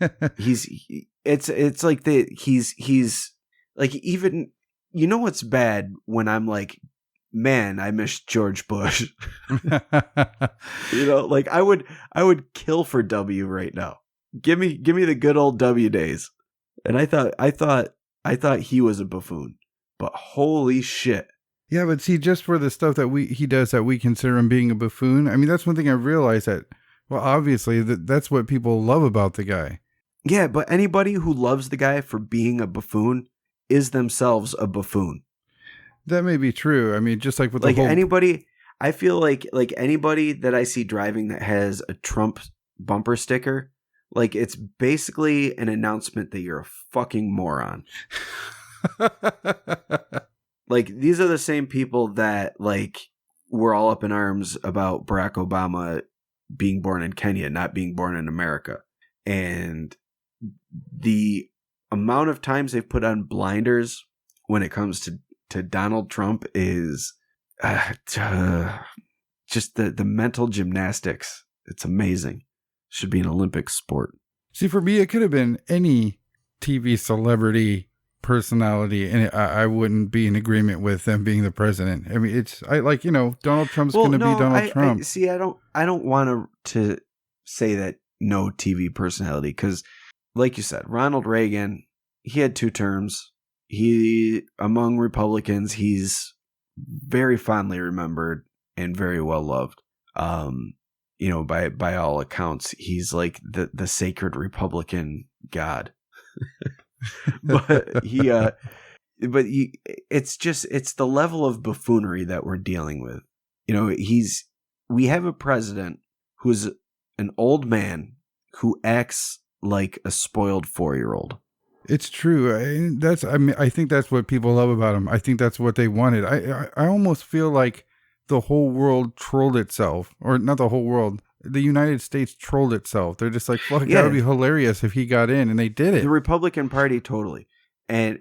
It's like he's like, even, what's bad when I'm like, man, I miss George Bush. Like I would kill for W right now. Give me the good old W days. And I thought he was a buffoon, but holy shit. Yeah, but see, just for the stuff that he does that we consider him being a buffoon, I mean, that's one thing I realized that, well, obviously that's what people love about the guy. Yeah, but anybody who loves the guy for being a buffoon is themselves a buffoon. That may be true. I mean, just like with like the whole... anybody, I feel like anybody that I see driving that has a Trump bumper sticker, like it's basically an announcement that you're a fucking moron. Like, these are the same people that, like, were all up in arms about Barack Obama being born in Kenya, not being born in America. And the amount of times they've put on blinders when it comes to Donald Trump is just the mental gymnastics. It's amazing. Should be an Olympic sport. See, for me, it could have been any TV celebrity personality, and I wouldn't be in agreement with them being the president. I mean, Donald Trump's going to be Donald Trump. I don't want to say that no TV personality, because, like you said, Ronald Reagan, he had 2 terms. Among Republicans, he's very fondly remembered and very well loved. By all accounts, he's like the sacred Republican god. It's the level of buffoonery that we're dealing with. We have a president who's an old man who acts like a spoiled 4-year-old. It's true. I think that's what people love about him. I think that's what they wanted. I almost feel like the whole world trolled itself, or not the whole world. The United States trolled itself. They're just like, fuck, that would be hilarious if he got in, and they did it. The Republican Party, totally. And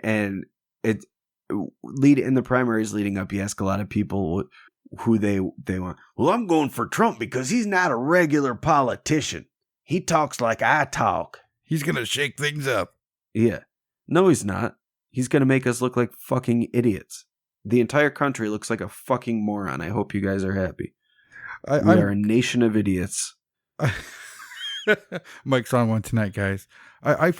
it in the primaries leading up, you ask a lot of people who they want. Well, I'm going for Trump because he's not a regular politician. He talks like I talk. He's going to shake things up. Yeah. No, he's not. He's going to make us look like fucking idiots. The entire country looks like a fucking moron. I hope you guys are happy. We are a nation of idiots. Mike's on one tonight, guys. I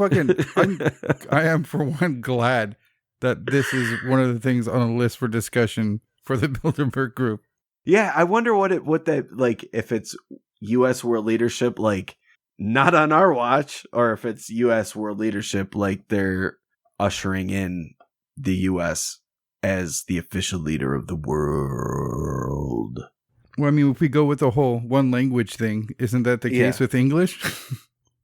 am for one glad that this is one of the things on a list for discussion for the Bilderberg Group. Yeah, I wonder what that, like, if it's U.S. world leadership, like, not on our watch, or if it's U.S. world leadership, like they're ushering in the U.S. as the official leader of the world. Well, I mean, if we go with the whole one language thing, isn't that the case with English?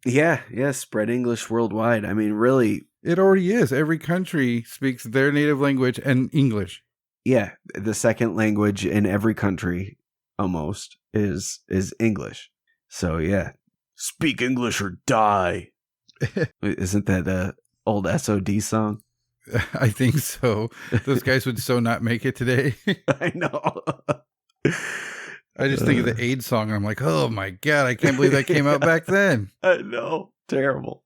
Yeah, spread English worldwide. I mean, really. It already is. Every country speaks their native language and English. Yeah, the second language in every country almost is English. So, yeah. Speak English or die. Isn't that an old SOD song? I think so. Those guys would so not make it today. I know. I just think of the AIDS song and I'm like, oh my God, I can't believe that came out back then. I know. Terrible.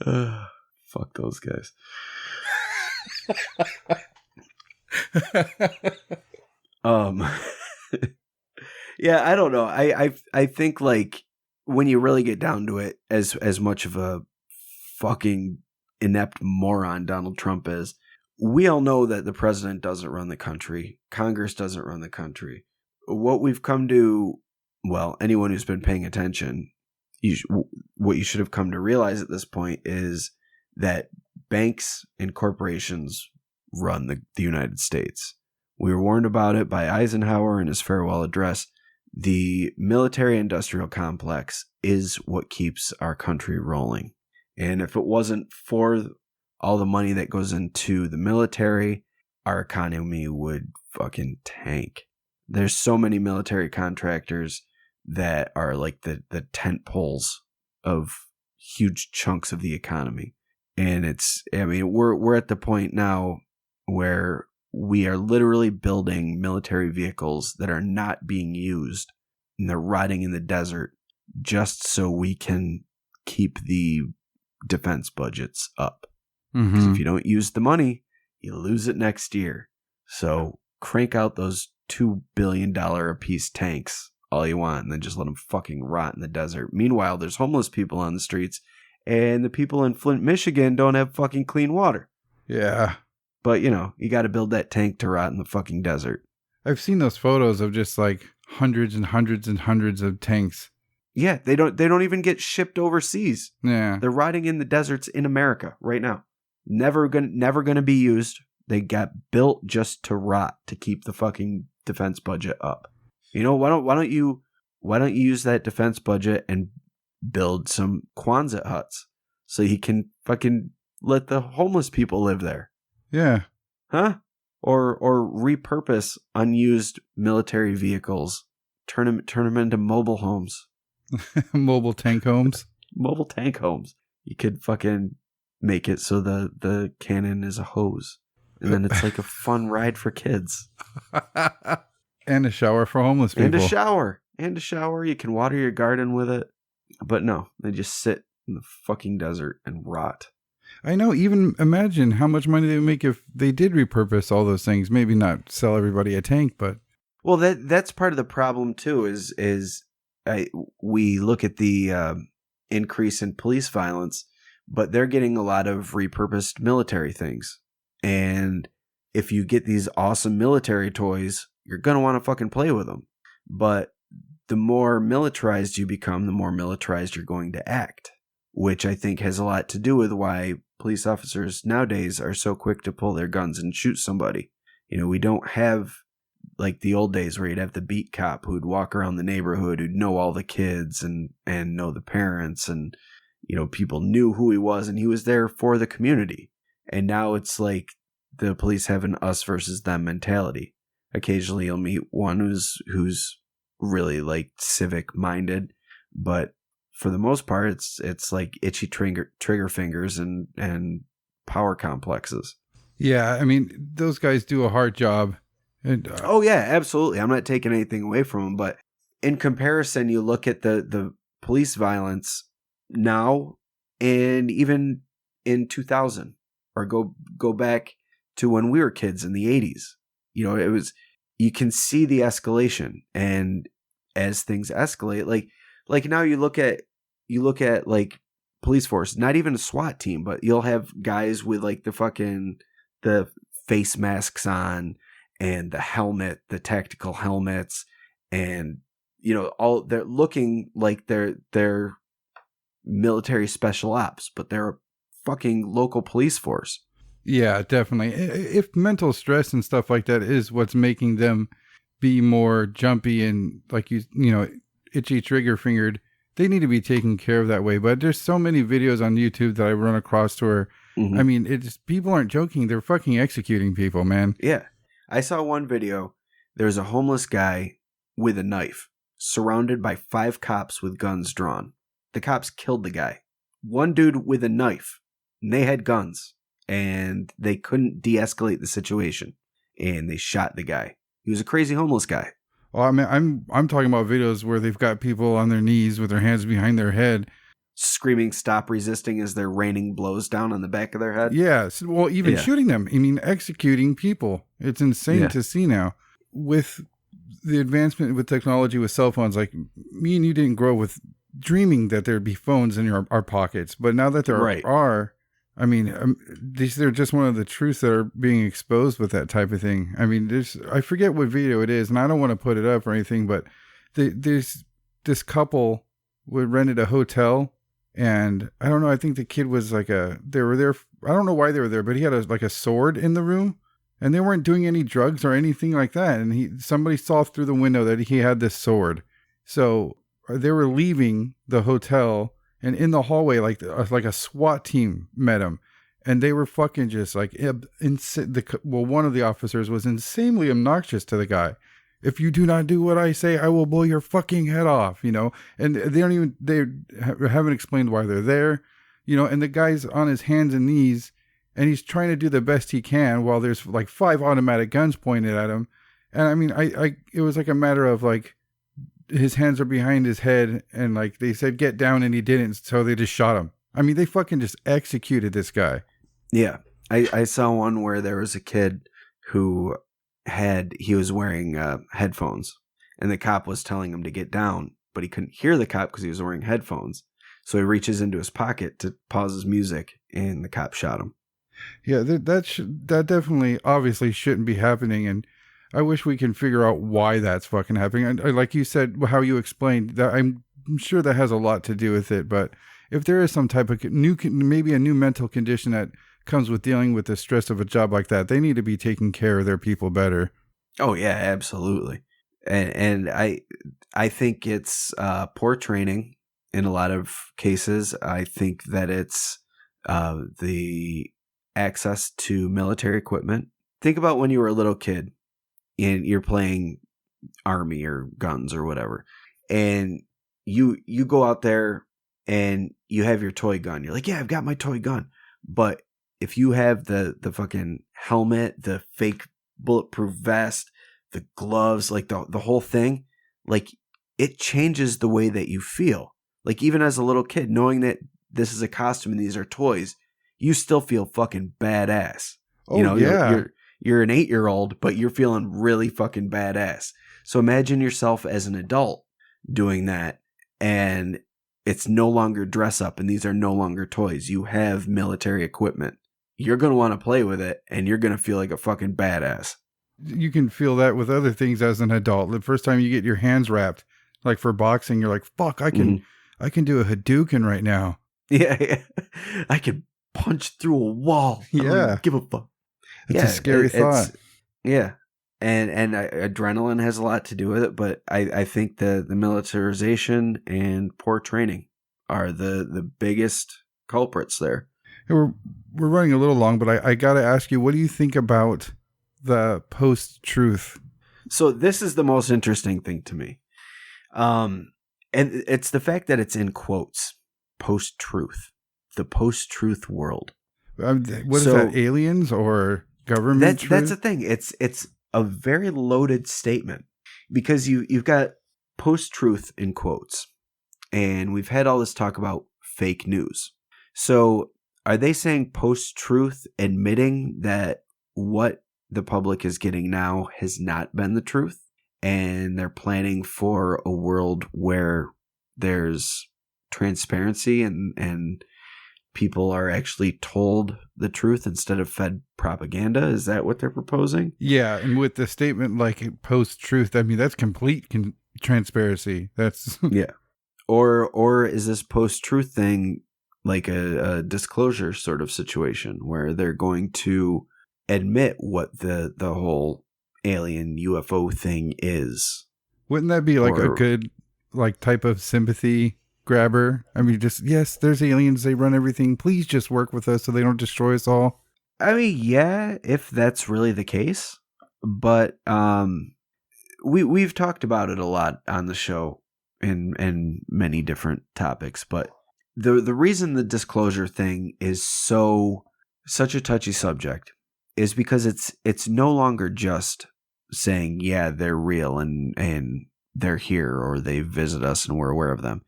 Fuck those guys. Yeah, I don't know. I think, like, when you really get down to it, as much of a fucking inept moron Donald Trump is, we all know that the president doesn't run the country. Congress doesn't run the country. What we've come to, well, anyone who's been paying attention, what you should have come to realize at this point is that banks and corporations run the United States. We were warned about it by Eisenhower in his farewell address. The military-industrial complex is what keeps our country rolling. And if it wasn't for all the money that goes into the military, our economy would fucking tank. There's so many military contractors that are like the tent poles of huge chunks of the economy. And we're at the point now where we are literally building military vehicles that are not being used, and they're rotting in the desert just so we can keep the defense budgets up. Because if you don't use the money, you lose it next year. So crank out those $2 billion a piece tanks all you want, and then just let them fucking rot in the desert. Meanwhile, there's homeless people on the streets, and the people in Flint, Michigan don't have fucking clean water. Yeah. But, you got to build that tank to rot in the fucking desert. I've seen those photos of just like hundreds and hundreds and hundreds of tanks. Yeah, they don't even get shipped overseas. Yeah. They're rotting in the deserts in America right now. Never gonna be used. They got built just to rot, to keep the fucking defense budget up. Why don't you use that defense budget and build some Quonset huts so you can fucking let the homeless people live there? Yeah. Huh? Or repurpose unused military vehicles. Turn them into mobile homes. Mobile tank homes. Mobile tank homes. You could fucking make it so the cannon is a hose. And then it's like a fun ride for kids. And a shower for homeless people. And a shower. You can water your garden with it. But no, they just sit in the fucking desert and rot. I know. Even imagine how much money they would make if they did repurpose all those things. Maybe not sell everybody a tank, but... Well, that's part of the problem, too, is we look at the increase in police violence, but they're getting a lot of repurposed military things. And if you get these awesome military toys, you're going to want to fucking play with them. But the more militarized you become, the more militarized you're going to act, which I think has a lot to do with why police officers nowadays are so quick to pull their guns and shoot somebody. We don't have like the old days where you'd have the beat cop who'd walk around the neighborhood, who'd know all the kids and know the parents. And, people knew who he was and he was there for the community. And now it's like the police have an us versus them mentality. Occasionally you'll meet one who's really like civic minded, but for the most part it's like itchy trigger fingers and power complexes. Yeah, I mean, those guys do a hard job. And, oh yeah, absolutely. I'm not taking anything away from them, but in comparison, you look at the police violence now and even in 2000, or go back to when we were kids in the 80s. It was, you can see the escalation, and as things escalate, like now you look at like police force, not even a SWAT team, but you'll have guys with like the face masks on and the tactical helmets, and all, they're looking like they're military special ops, but they're a fucking local police force. Yeah, definitely. If mental stress and stuff like that is what's making them be more jumpy and like itchy trigger fingered, they need to be taken care of that way. But there's so many videos on YouTube that I run across to where, I mean, people aren't joking. They're fucking executing people, man. Yeah. I saw one video. There's a homeless guy with a knife surrounded by 5 cops with guns drawn. The cops killed the guy. One dude with a knife, and they had guns, and they couldn't de-escalate the situation, and they shot the guy. He was a crazy homeless guy. Well, I mean, I'm talking about videos where they've got people on their knees with their hands behind their head, screaming "stop resisting" as they're raining blows down on the back of their head. Yeah, well, even shooting them. I mean, executing people. It's insane to see now. With the advancement with technology with cell phones, like me and you didn't grow with dreaming that there'd be phones in our pockets, but now that there are, I mean, they're just one of the truths that are being exposed with that type of thing. I mean, I forget what video it is, and I don't want to put it up or anything, but there's this couple rented a hotel, and I don't know, I think the kid was like they were there, I don't know why they were there, but he had a sword in the room, and they weren't doing any drugs or anything like that, and somebody saw through the window that he had this sword. So they were leaving the hotel, and in the hallway, like a SWAT team met him, and they were fucking just like, one of the officers was insanely obnoxious to the guy. If you do not do what I say, I will blow your fucking head off, and they haven't explained why they're there, and the guy's on his hands and knees, and he's trying to do the best he can while there's like 5 automatic guns pointed at him. And I mean, it was like a matter of like, his hands are behind his head, and like they said, get down, and he didn't, so they just shot him. I mean, they fucking just executed this guy. Yeah. I saw one where there was a kid who he was wearing headphones, and the cop was telling him to get down, but he couldn't hear the cop because he was wearing headphones. So he reaches into his pocket to pause his music, and the cop shot him. Yeah, that definitely obviously shouldn't be happening, and I wish we can figure out why that's fucking happening. And like you said, how you explained that, I'm sure that has a lot to do with it. But if there is some type of maybe a new mental condition that comes with dealing with the stress of a job like that, they need to be taking care of their people better. Oh yeah, absolutely. And I think it's poor training in a lot of cases. I think that it's the access to military equipment. Think about when you were a little kid and you're playing army or guns or whatever, and you go out there and you have your toy gun. You're like, yeah, I've got my toy gun. But if you have the fucking helmet, the fake bulletproof vest, the gloves, like the whole thing, like it changes the way that you feel. Like even as a little kid, knowing that this is a costume and these are toys, you still feel fucking badass. Oh, yeah. You're an 8-year-old, but you're feeling really fucking badass. So imagine yourself as an adult doing that, and it's no longer dress up, and these are no longer toys. You have military equipment. You're going to want to play with it, and you're going to feel like a fucking badass. You can feel that with other things as an adult. The first time you get your hands wrapped, like for boxing, you're like, fuck, I can do a Hadouken right now. Yeah. I can punch through a wall. Yeah. I don't give a fuck. It's a scary thought. Yeah. And adrenaline has a lot to do with it, but I think the militarization and poor training are the biggest culprits there. Hey, we're running a little long, but I got to ask you, what do you think about the post-truth? So this is the most interesting thing to me. And it's the fact that it's in quotes, post-truth, the post-truth world. What is that, aliens or government truth? That's the thing. It's a very loaded statement because you've got post-truth in quotes, and we've had all this talk about fake news. So are they saying post-truth admitting that what the public is getting now has not been the truth, and they're planning for a world where there's transparency and people are actually told the truth instead of fed propaganda? Is that what they're proposing? Yeah, and with the statement like post-truth, I mean, that's complete transparency. That's yeah. Or is this post-truth thing like a disclosure sort of situation where they're going to admit what the whole alien UFO thing is? Wouldn't that be like a good like type of sympathy grabber? I mean, just, yes, there's aliens, they run everything, please just work with us so they don't destroy us all. I mean, yeah, if that's really the case, but we've talked about it a lot on the show in many different topics, but the reason the disclosure thing is such a touchy subject is because it's no longer just saying, yeah, they're real and they're here or they visit us and we're aware of them.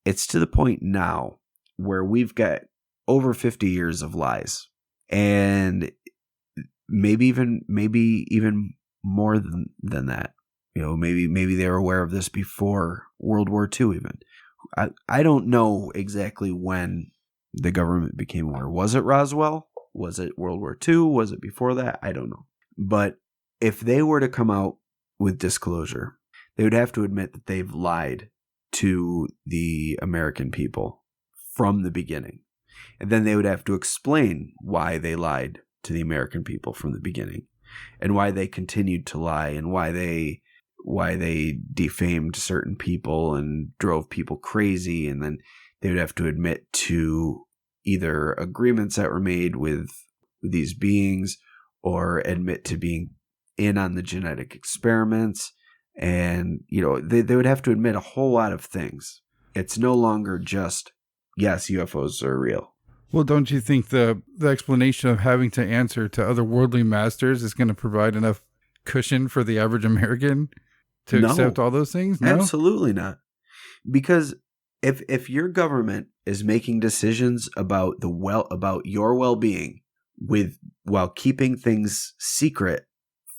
It's to the point now where we've got over 50 years of lies, and maybe even more than that. You know, maybe they were aware of this before World War II even. I don't know exactly when the government became aware. Was it Roswell? Was it World War II? Was it before that? I don't know. But if they were to come out with disclosure, they would have to admit that they've lied to the American people from the beginning. And then they would have to explain why they lied to the American people from the beginning and why they continued to lie and why they defamed certain people and drove people crazy. And then they would have to admit to either agreements that were made with these beings or admit to being in on the genetic experiments. And, you know, they would have to admit a whole lot of things. It's no longer just, yes, UFOs are real. Well, don't you think the explanation of having to answer to otherworldly masters is going to provide enough cushion for the average American to accept all those things? No, absolutely not. Because if your government is making decisions about about your well-being while keeping things secret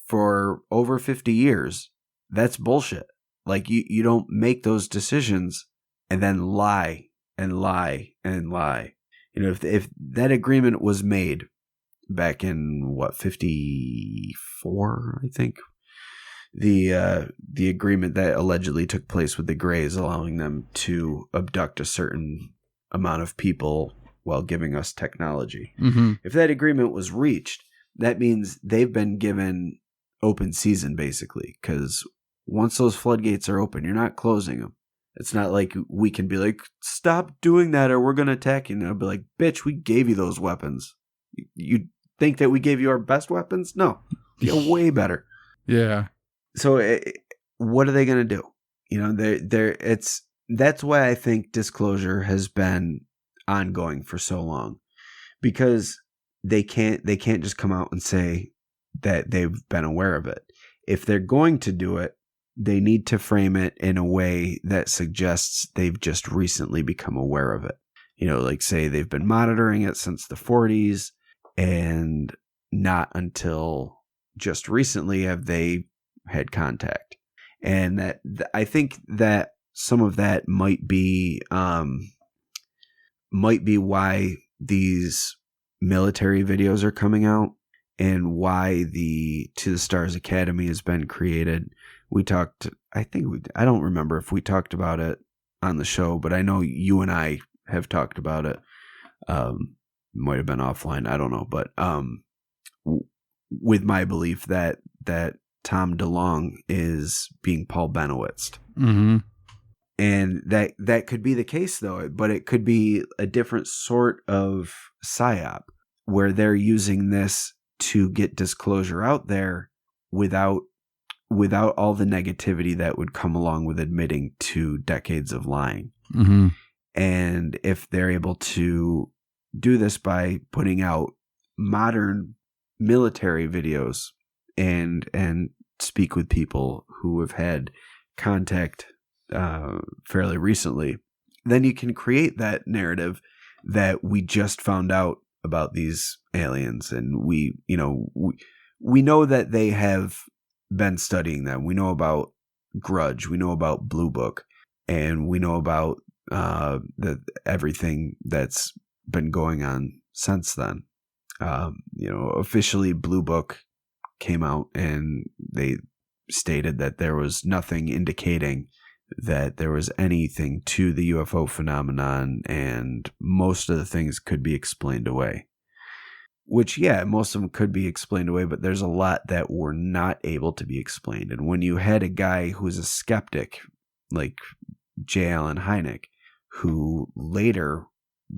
for over 50 years, that's bullshit. Like you don't make those decisions and then lie and lie and lie. You know, if that agreement was made back in 54, I think, the agreement that allegedly took place with the Greys, allowing them to abduct a certain amount of people while giving us technology. Mm-hmm. If that agreement was reached, that means they've been given open season, basically, because once those floodgates are open, you're not closing them. It's not like we can be like, stop doing that or we're going to attack you. And I'll be like, bitch, we gave you those weapons. You think that we gave you our best weapons? No, you're way better. Yeah. So what are they going to do? You know, that's why I think disclosure has been ongoing for so long, because they can't just come out and say that they've been aware of it. If they're going to do it, they need to frame it in a way that suggests they've just recently become aware of it. You know, like say they've been monitoring it since the 40s and not until just recently have they had contact. And that I think that some of that might be why these military videos are coming out and why the To the Stars Academy has been created. We talked, I don't remember if we talked about it on the show, but I know you and I have talked about it. Might have been offline, I don't know. But with my belief that Tom DeLonge is being Paul Benowitzed. Mm-hmm. And that could be the case, though, but it could be a different sort of psyop where they're using this to get disclosure out there without all the negativity that would come along with admitting to decades of lying. Mm-hmm. And if they're able to do this by putting out modern military videos and speak with people who have had contact fairly recently, then you can create that narrative that we just found out about these aliens, and we know that they have been studying them. We know about Grudge, we know about Blue Book, and we know about everything that's been going on since then. Officially Blue Book came out and they stated that there was nothing indicating that there was anything to the UFO phenomenon, and most of the things could be explained away. Which, yeah, most of them could be explained away, but there's a lot that were not able to be explained. And when you had a guy who's a skeptic, like J. Allen Hynek, who later,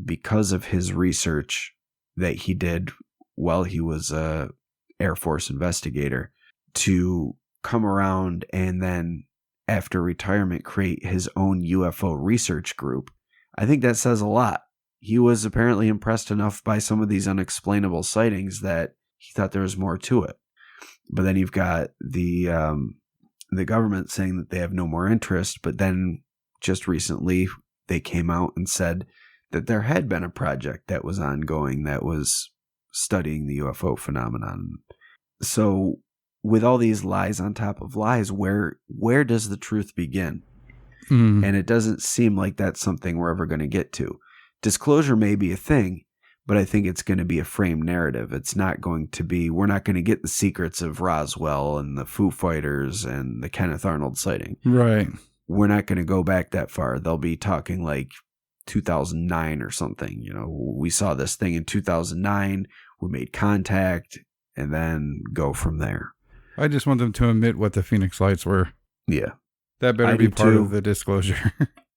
because of his research that he did while he was a Air Force investigator, to come around and then after retirement create his own UFO research group, I think that says a lot. He was apparently impressed enough by some of these unexplainable sightings that he thought there was more to it. But then you've got the government saying that they have no more interest, but then just recently they came out and said that there had been a project that was ongoing that was studying the UFO phenomenon. So with all these lies on top of lies, where does the truth begin? Mm. And it doesn't seem like that's something we're ever going to get to. Disclosure may be a thing, but I think it's going to be a framed narrative. It's not going to be, we're not going to get the secrets of Roswell and the Foo Fighters and the Kenneth Arnold sighting. Right. We're not going to go back that far. They'll be talking like 2009 or something. We saw this thing in 2009, we made contact, and then go from there. I just want them to admit what the Phoenix Lights were. Yeah. That better be part of the disclosure.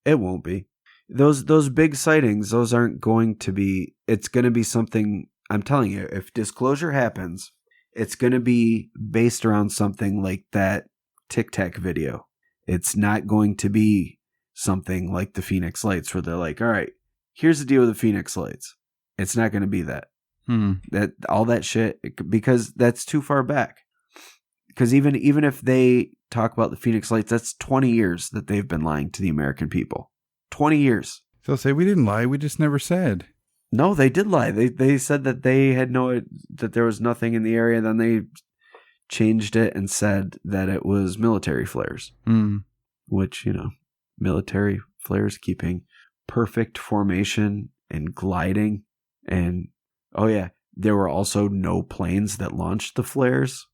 It won't be. Those big sightings, those aren't going to be, it's going to be something, I'm telling you, if disclosure happens, it's going to be based around something like that Tic Tac video. It's not going to be something like the Phoenix Lights where they're like, all right, here's the deal with the Phoenix Lights. It's not going to be that. That all that shit, because that's too far back. Because even if they talk about the Phoenix Lights, that's 20 years that they've been lying to the American people. 20 years. They'll say, we didn't lie, we just never said. No, they did lie. They said that they had that there was nothing in the area. Then they changed it and said that it was military flares. Which, military flares keeping perfect formation and gliding. And, oh yeah, there were also no planes that launched the flares.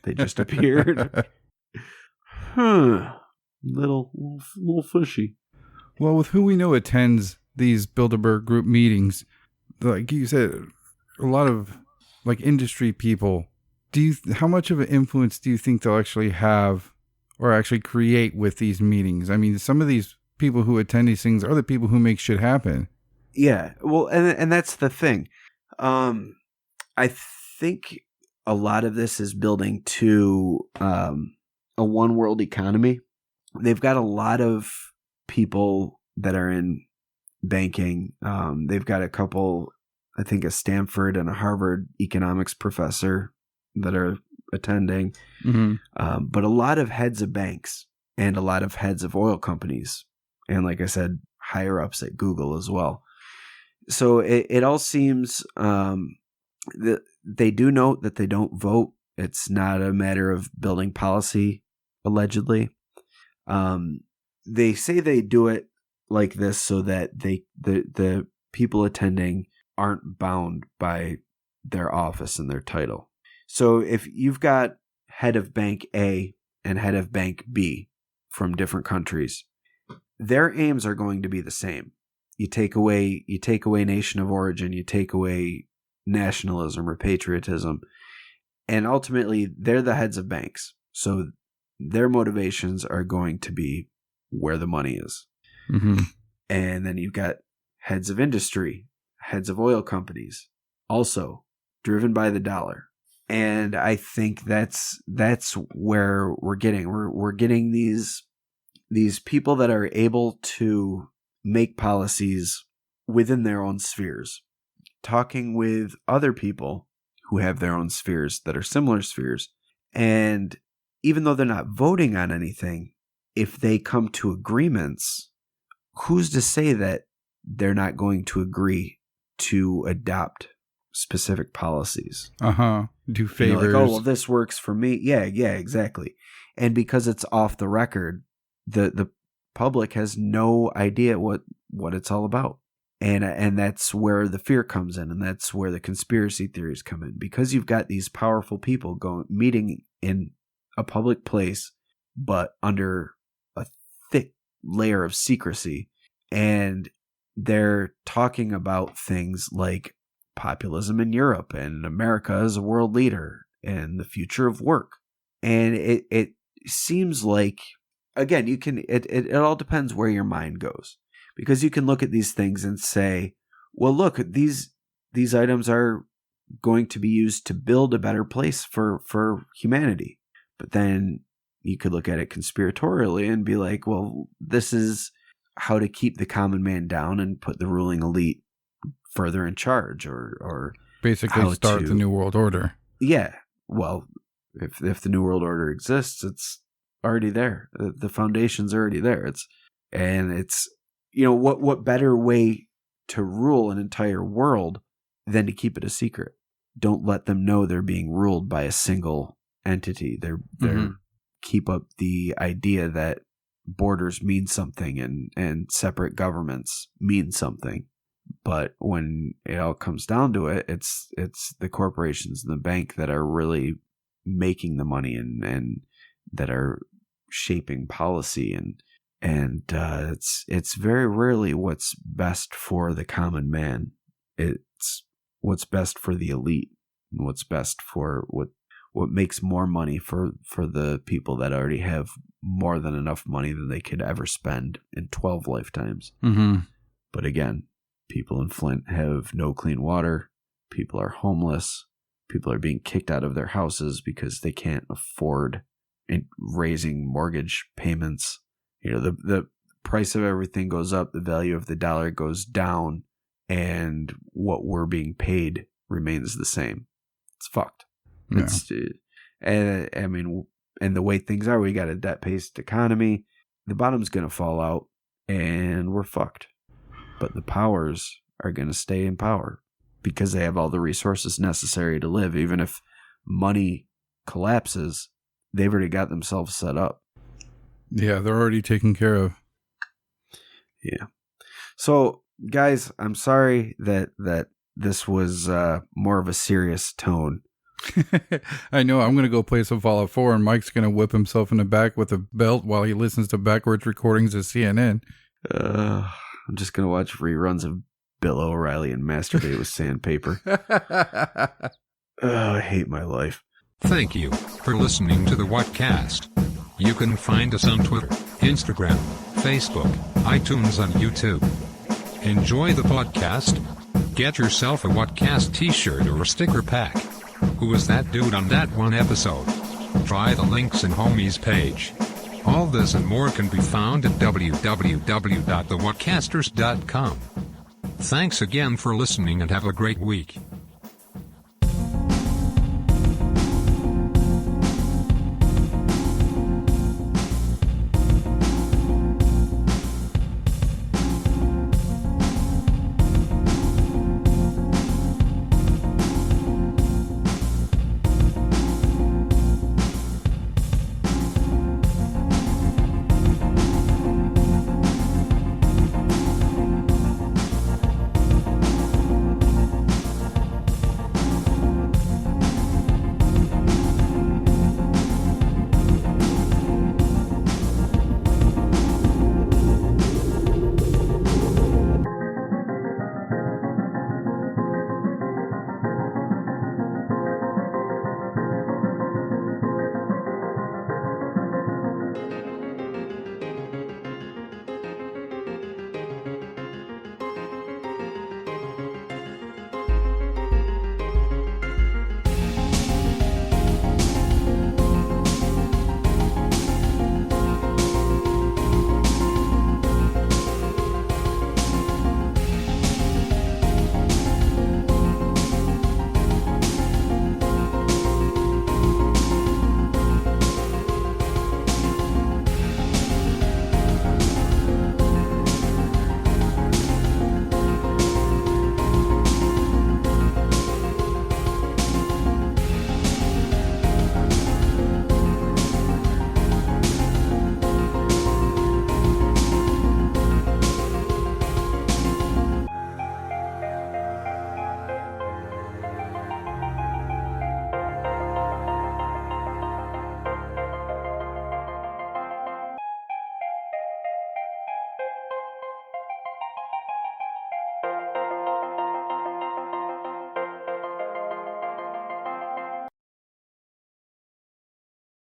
They just appeared. Little fishy. Well, with who we know attends these Bilderberg Group meetings, like you said, a lot of like industry people. How much of an influence do you think they'll actually have or actually create with these meetings? I mean, some of these people who attend these things are the people who make shit happen. Yeah, well, and that's the thing. I think a lot of this is building to a one world economy. They've got a lot of people that are in banking. They've got a couple, I think a Stanford and a Harvard economics professor that are attending. But a lot of heads of banks and a lot of heads of oil companies. And like I said, higher ups at Google as well. So it all seems that they do note that they don't vote. It's not a matter of building policy, allegedly. They say they do it like this so that the people attending aren't bound by their office and their title. So if you've got head of bank A and head of bank B from different countries, their aims are going to be the same. You take away nation of origin, you take away nationalism or patriotism, and ultimately they're the heads of banks. So their motivations are going to be where the money is. Mm-hmm. And then you've got heads of industry, heads of oil companies, also driven by the dollar. And I think that's where we're getting. We're getting these people that are able to make policies within their own spheres, talking with other people who have their own spheres that are similar spheres. And even though they're not voting on anything, if they come to agreements, who's to say that they're not going to agree to adopt specific policies? Do favors. Like, oh, well, this works for me. Yeah, exactly. And because it's off the record, the public has no idea what it's all about. And that's where the fear comes in, and that's where the conspiracy theories come in. Because you've got these powerful people meeting in a public place, but under a thick layer of secrecy, and they're talking about things like populism in Europe and America as a world leader and the future of work. And it seems like, again, it all depends where your mind goes. Because you can look at these things and say, well, look, these items are going to be used to build a better place for humanity. But then you could look at it conspiratorially and be like, well, this is how to keep the common man down and put the ruling elite further in charge, or basically start the New World Order. Yeah. Well, if the New world order exists, it's already there. The foundation's already there. It's what better way to rule an entire world than to keep it a secret? Don't let them know they're being ruled by a single entity. They're keep up the idea that borders mean something and separate governments mean something. But when it all comes down to it, it's the corporations and the bank that are really making the money and that are shaping policy, and it's very rarely what's best for the common man. It's what's best for the elite, and what's best for what makes more money for the people that already have more than enough money than they could ever spend in 12 lifetimes. But again, people in Flint have no clean water. People are homeless. People are being kicked out of their houses because they can't afford raising mortgage payments. The price of everything goes up. The value of the dollar goes down. And what we're being paid remains the same. It's fucked. Yeah. And the way things are, we got a debt-based economy. The bottom's going to fall out and we're fucked. But the powers are going to stay in power because they have all the resources necessary to live. Even if money collapses, they've already got themselves set up. Yeah, they're already taken care of. Yeah. So, guys, I'm sorry that this was more of a serious tone. I know. I'm going to go play some Fallout 4, and Mike's going to whip himself in the back with a belt while he listens to backwards recordings of CNN. I'm just going to watch reruns of Bill O'Reilly and masturbate with sandpaper. I hate my life. Thank you for listening to the Whatcast. You can find us on Twitter, Instagram, Facebook, iTunes, and YouTube. Enjoy the podcast. Get yourself a Whatcast t-shirt or a sticker pack. Who was that dude on that one episode? Try the links in Homie's page. All this and more can be found at www.thewhatcasters.com. Thanks again for listening and have a great week.